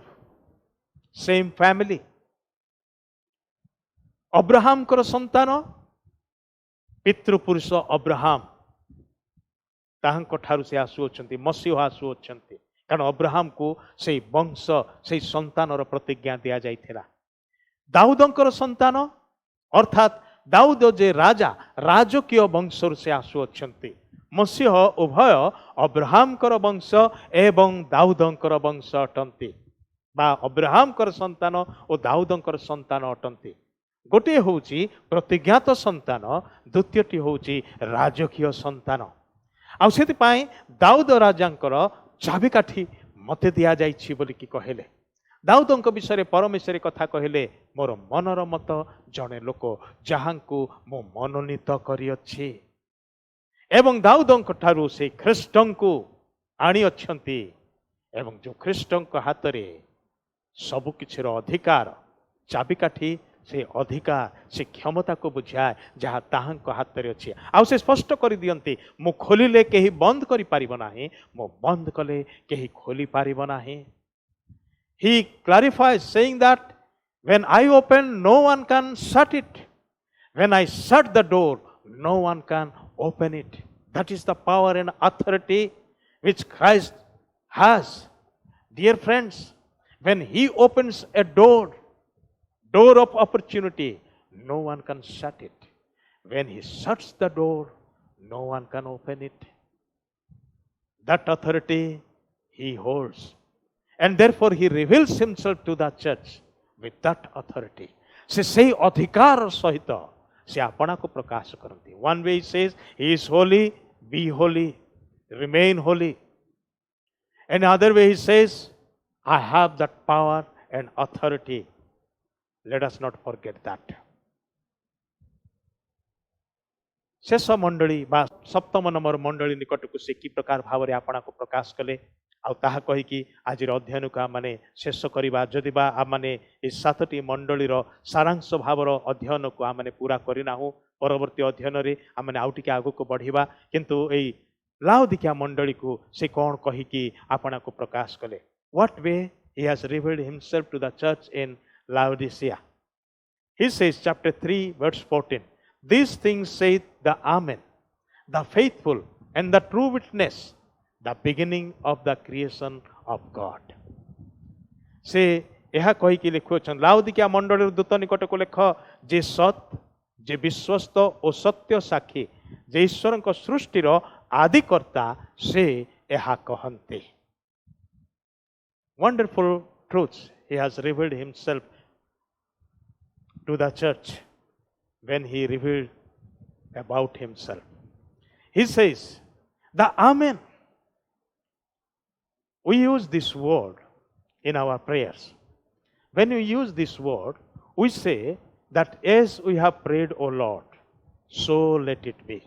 same family. Abraham कर संतान पितृपुरुष Abraham ताहांको Tharu से आसुअछन्ति, मसीह आसुअछन्ति। कारण Abraham को से वंश से संतानर प्रतिज्ञा दिया जाइथिला। दाऊदंकर संतान अर्थात दाऊद जे राजा राजकीय वंशर से आसुअछन्ति। मसीह उभय अब्राहमकर वंश एवं दाऊदंकर वंश अटन्ति, बा अब्राहमकर संतान और दाऊदंकर संतान अटन्ति। गोटे होउची प्रतिज्ञात संतान, द्वितीयटी होउची राजकीय संतान। आ सेति पाई दाऊद राजांकर चाबिकाठी मते दिया जाइछि बोली कि कहले। दाऊदंक विषय परमेश्वर कथा कहले, मोर मनर मत जणे लोक जहांकु मो मनोनीत करिअछि। एवं दाऊदंक ठारू से ख्रीष्टंकु आनी अछंती, एवं जो ख्रीष्टंक हातरे सबु किछिर अधिकार चाबिकाठी से अधिकार से क्षमता को बुझाए जहाँ ताहांक हातरे अछि। आ से स्पष्ट कर दियंती, मु खोलिले केही बंद करि पारिबो नाही, मु बंद कले केही खोली पारिबो नाही। He clarifies saying that when I open no one can shut it, when I shut the door no one can open it. That is the power and authority which Christ has. Dear friends, when he opens a door of opportunity, no one can shut it. When he shuts the door, no one can open it. That authority he holds. And therefore he reveals himself to the church with that authority. से सही अधिकार सहित से आपना को प्रकाश करती। One way he says, he is holy, be holy, remain holy. Another way he says, I have that power and authority. Let us not forget that. शेष मंडली बा सप्तम नंबर मंडली निकट को से कि प्रकार भाव रे आपना को प्रकाश कले आ ताहा कहि कि आज अध्ययन को माने शेष करिबा जदि बा आ माने ए सातटी मंडली रो सारांश भाव रो अध्ययन को आ माने पूरा करिना हो। परवर्ती अध्ययन रे आ माने आउटी के आगु को बढ़िबा, किंतु एई लाउदिकिया मंडली को से कोन कहि कि आपना को प्रकाश कले। What way he has revealed himself to the church in Laodicea. He says, chapter 3, verse 14, these things saith the Amen, the faithful and the true witness, the beginning of the creation of God. से यह कही कि लिखुछन लाउदिकिया मंडली दूत निकट को लेख, जे सत जे विश्वस्त और सत्य साक्षी जे ईश्वर सृष्टिर आदिकर्ता से यह कहते। wonderful truths he has revealed himself to the church when he revealed about himself. He says, the Amen. We use this word in our prayers. When we use this word, we say that as we have prayed, O Lord, so let it be.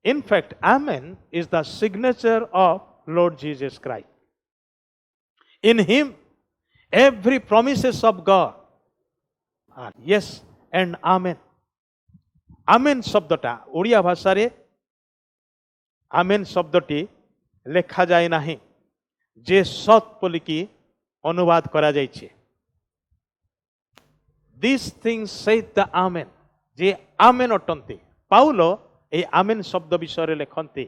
In fact, Amen is the signature of Lord Jesus Christ. In him, every promises of God are yes and Amen. Amen শব্দটা Odia ভাষারে Amen শব্দটি লেখা যায় ନାହିଁ, যে সৎ বলিকি অনুবাদ করা যাইছে। These things say the Amen, যে Amen ଅଟନ୍ତି। ପାଉଲ এই Amen ଶବ୍ଦ ବିଷୟରେ ଲେଖନ୍ତି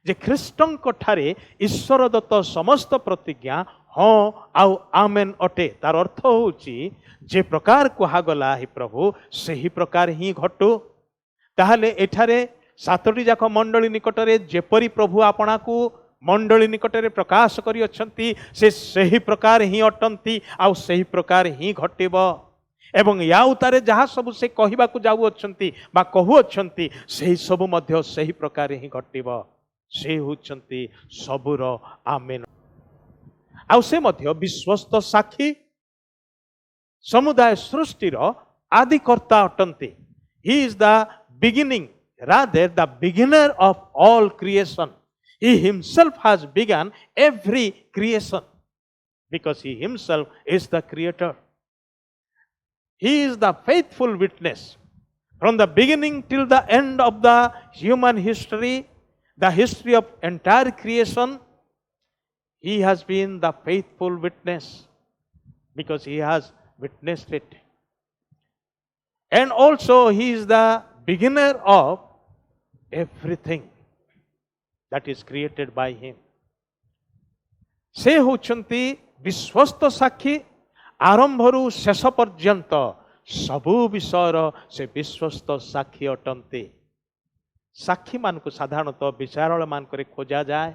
ଯେ ଖ୍ରୀଷ୍ଟଙ୍କ ଠାରେ ଈଶ୍ୱର ଦତ୍ତ ସମସ୍ତ ପ୍ରତିଜ୍ଞା ହଁ ଆଉ Amen ଅଟେ। ତାର ଅର୍ଥ ହେଉଛି ଯେ ପ୍ରକାର କୁହାଗଲା ହି ପ୍ରଭୁ ସେହି ପ୍ରକାର ହିଁ ଘଟୁ। ତାହେଲେ ଏଠାରେ ସାତଟି ଯାକ ମଣ୍ଡଳୀ ନିକଟରେ ଯେପରି ପ୍ରଭୁ ଆପଣାକୁ ମଣ୍ଡଳୀ ନିକଟରେ ପ୍ରକାଶ କରିଅଛନ୍ତି ସେ ସେହି ପ୍ରକାର ହିଁ ଅଟନ୍ତି ଆଉ ସେହି ପ୍ରକାର ହିଁ ଘଟିବ। ଏବଂ ୟା ଉତ୍ତାରେ ଯାହା ସବୁ ସେ କହିବାକୁ ଯାଉଅଛନ୍ତି ବା କହୁଅଛନ୍ତି ସେହି ସବୁ ମଧ୍ୟ ସେହି ପ୍ରକାର ହିଁ ଘଟିବ। ସେ ହେଉଛନ୍ତି ସବୁର ଆମେନ। ଆଉ ସେ ମଧ୍ୟ ବିଶ୍ୱସ୍ତ ସାକ୍ଷୀ, ସମୁଦାୟ ସୃଷ୍ଟିର ଆଦିକର୍ତ୍ତା ଅଟନ୍ତି। He is the beginning, rather the beginner of all creation. He himself has begun every creation because he himself is the creator. He is the faithful witness. From the beginning till the end of the human history, the history of entire creation, he has been the faithful witness because he has witnessed it. And also he is the beginner of everything that is created by him. ସେ ହେଉଛନ୍ତି ବିଶ୍ୱସ୍ତ ସାକ୍ଷୀ, ଆରମ୍ଭରୁ ଶେଷ ପର୍ଯ୍ୟନ୍ତ ସବୁ ବିଷୟର ସେ ବିଶ୍ୱସ୍ତ ସାକ୍ଷୀ ଅଟନ୍ତି। ସାକ୍ଷୀମାନଙ୍କୁ ସାଧାରଣତଃ ବିଚାରାଳୟମାନଙ୍କରେ ଖୋଜାଯାଏ।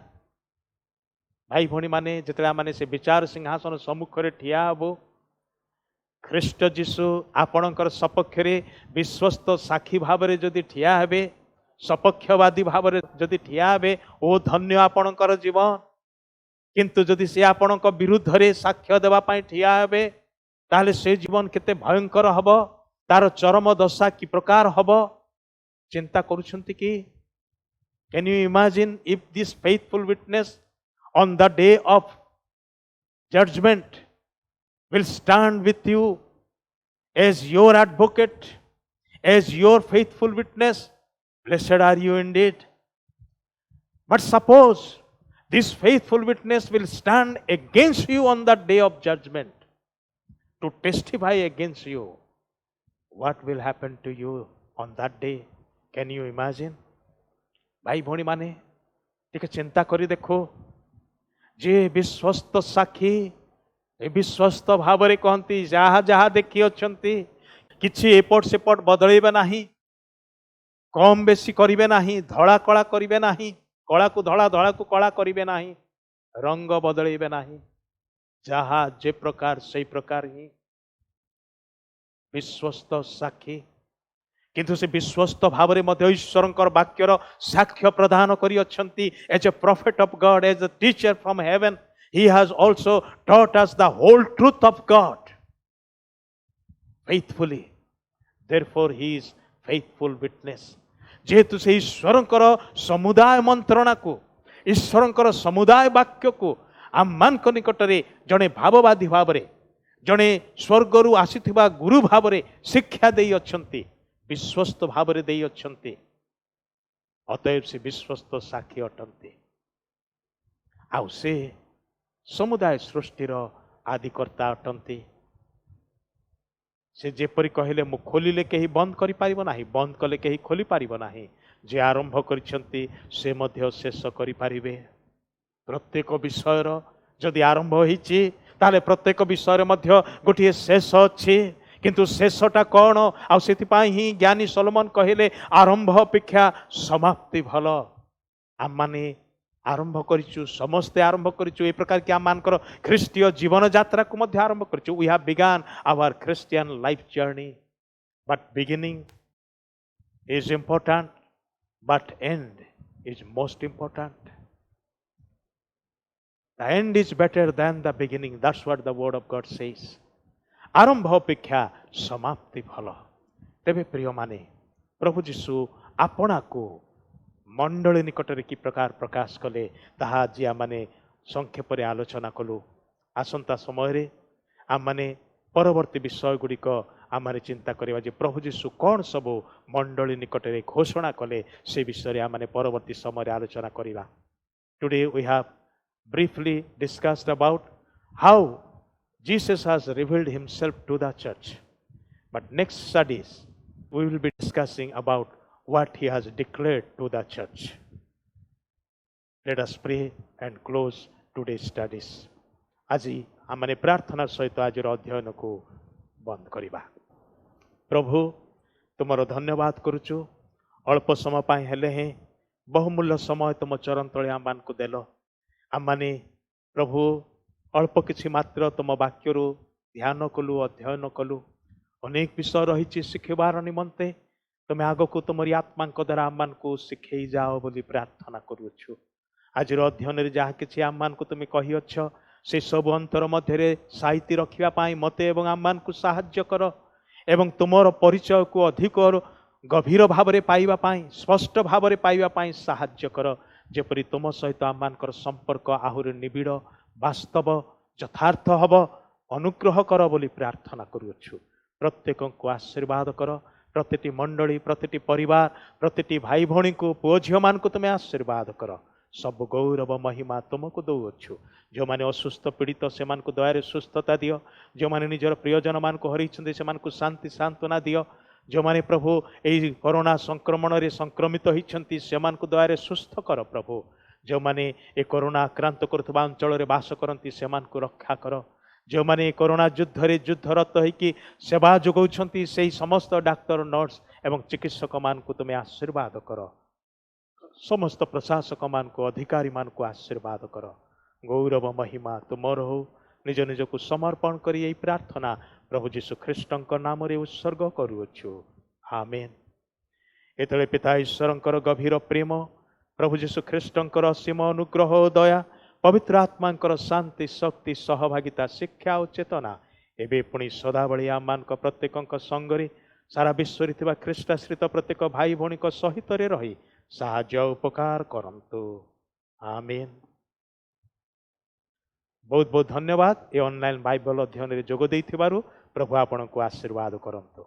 ଭାଇ ଭଉଣୀମାନେ ଯେତେବେଳେ ଆମେ ସେ ବିଚାର ସିଂହାସନ ସମ୍ମୁଖରେ ଠିଆ ହେବୁ, ଖ୍ରୀଷ୍ଟ ଯୀଶୁ ଆପଣଙ୍କର ସପକ୍ଷରେ ବିଶ୍ୱସ୍ତ ସାକ୍ଷୀ ଭାବରେ ଯଦି ଠିଆ ହେବେ, ସପକ୍ଷବାଦୀ ଭାବରେ ଯଦି ଠିଆ ହେବେ, ଓ ଧନ୍ୟ ଆପଣଙ୍କର ଜୀବନ। କିନ୍ତୁ ଯଦି ସେ ଆପଣଙ୍କ ବିରୁଦ୍ଧରେ ସାକ୍ଷ୍ୟ ଦେବା ପାଇଁ ଠିଆ ହେବେ, ତାହେଲେ ସେ ଜୀବନ କେତେ ଭୟଙ୍କର ହବ, ତାର ଚରମ ଦଶା କି ପ୍ରକାର ହବ ଚିନ୍ତା କରୁଛନ୍ତି କି? Can you imagine if this faithful witness on the day of judgment will stand with you as your advocate, as your faithful witness? Blessed are you indeed. But suppose this faithful witness will stand against you on the day of judgment to testify against you. What will happen to you on that day? Can you imagine? भाई भौणी माने टिके चिंता करी देखो, जे विश्वस्त साक्षी ए विश्वस्त भावरे कहती जहा जहा देखी अछंती किछि एपट सेपट बदलैबे नाही, कम बेसी करिवे नाही, धड़ा कला करिवे नाही, कला को धड़ा धड़ा को कला करिवे नाही, रंग बदलैबे नाही, जहा जे प्रकार से प्रकार ही विश्वस्त साक्षी। किंतु से विश्वस्त भावरे मध्य ईश्वरंकर वाक्यर साक्ष्य प्रदान करी अछंती। As a prophet of God, as a teacher from heaven, he has also taught us the whole truth of God faithfully. Therefore he is faithful witness. जेहेतु से ईश्वरंकर समुदाय मंत्रणा को, ईश्वरंकर समुदाय वाक्य को आम मान निकटरे जड़े भाववादी भावरे, जड़े स्वर्गरु आसीथिबा गुरु भावरे शिक्षा देई अछंती, विश्वस्त भावरे देई अछंती। अतएव से विश्वस्त साक्षी अटंती। आउ से समुदाय सृष्टिर आदिकर्ता अटंती। से जेपरि कहले मु खोलिले केही बंद करि पारिबो नाही, बंद कले केही खोली पारिबो नाही, जे आरंभ करिसंती से मध्य शेष करि पारिबे। प्रत्येक विषयर जदि आरंभ होईछि ताले प्रत्येक विषयर मध्य गोटिए शेष अछि। किंतु शेषटा कौन? आ सेतिपाई ही ज्ञानी सोलोमन कहले आरंभ अपेक्षा समाप्ति भल। आम माने आरंभ करिचु समस्ते आरंभ करिचु ए प्रकार कि आममानकर ख्रीष्टीय जीवन यात्रा को मध्य आरंभ करिचु we have begun our Christian life journey but beginning is important but end is most important the end is better than the beginning that's what the word of God says आरंभ अपेक्षा समाप्ति भल तेबे प्रिय माने प्रभु जीशु आपणा को मंडली निकटरे कि प्रकार प्रकाश कले ताहा आज आम संक्षेप आलोचना कलु आसंता समय आम परवर्ती विषय गुड़िक आम चिंता करवा जे प्रभु जीशु कौन सबू मंडली निकटरे घोषणा कले से विषय आम परवर्ती समय आलोचना करवा today we have briefly discussed about how Jesus has revealed himself to the church but next studies we will be discussing about what he has declared to the church. Let us pray and close today's studies. আজি आमने प्रार्थना सहित आज अध्ययन को बंद करिबा प्रभु तुमरो धन्यवाद करुचु अल्प समय पाई हेले हैं बहुमूल्य समय तुम चरण तले आम को देल आमने प्रभु अल्प किछि मात्र तुम वाक्यरु ध्यान कलु अध्ययन कलु अनेक विषय रही शिखबार निमंते तुम्हें आग को तुमरी आत्मा द्वारा आम को शिखे जाओ बोली प्रार्थना करुछु आज अध्ययन जहाँ कि आम को तुम्हें कहीअछ से सब अंतर मध्य साइती रखापी मत एवं आम को साहाय्य कर एवं तुमर परिचय को अधिक गभीर भाव में पाइबापी स्पष्ट भाव में पाइबापी साहाय्य कर जेपरी तुम सहित आम संपर्क आहुरी निबिड़ वास्तव यथार्थ हब अनुग्रह कर बोली प्रार्थना करुछु प्रत्येक को आशीर्वाद कर प्रति मंडली प्रति परिवार प्रति भाई भौणी को पुओ झील मान को तुम्हें आशीर्वाद कर सब गौरव महिमा तुमको दौछु जो मैंने असुस्थ पीड़ित से दया सुस्थता दियो जो मैंने निजर प्रियजन मान को हरई से शांति सांत्वना दियो जो मैंने प्रभु यही कोरोना संक्रमण रे संक्रमित होती से दया सुस्थ कर प्रभु जो मैंने ये कोरोना आक्रांत करुवा अंचल बास करती से रक्षा कर जो मैंने कोरोना युद्ध युद्धरत होगी सेवा जोगाउछंती से समस्त डाक्तर नर्स एवं चिकित्सक मान को तुम्हें आशीर्वाद कर समस्त प्रशासक मान को अधिकारी मान को आशीर्वाद कर गौरव महिमा तुमर हो निज निज को समर्पण कर यही प्रार्थना प्रभु जीशु ख्रीष्ट नाम रे उत्सर्ग करुछु आमेन एतले पिता ईश्वर गभीर प्रेम प्रभु जीशु ख्रीष्ट असीम अनुग्रह दया पवित्र आत्मा शांति शक्ति सहभागिता शिक्षा और चेतना एवं पुणी सदाबली आम प्रत्येक संगरे सारा विश्व रे ख्रीष्टाश्रित प्रत्येक भाई भौणी सहित रही साहाय्य उपकार करंतु आमीन। बहुत बहुत धन्यवाद ये ऑनलाइन बाइबल अध्ययन रे जोग देइथिबारु प्रभु आपन को आशीर्वाद करंतु।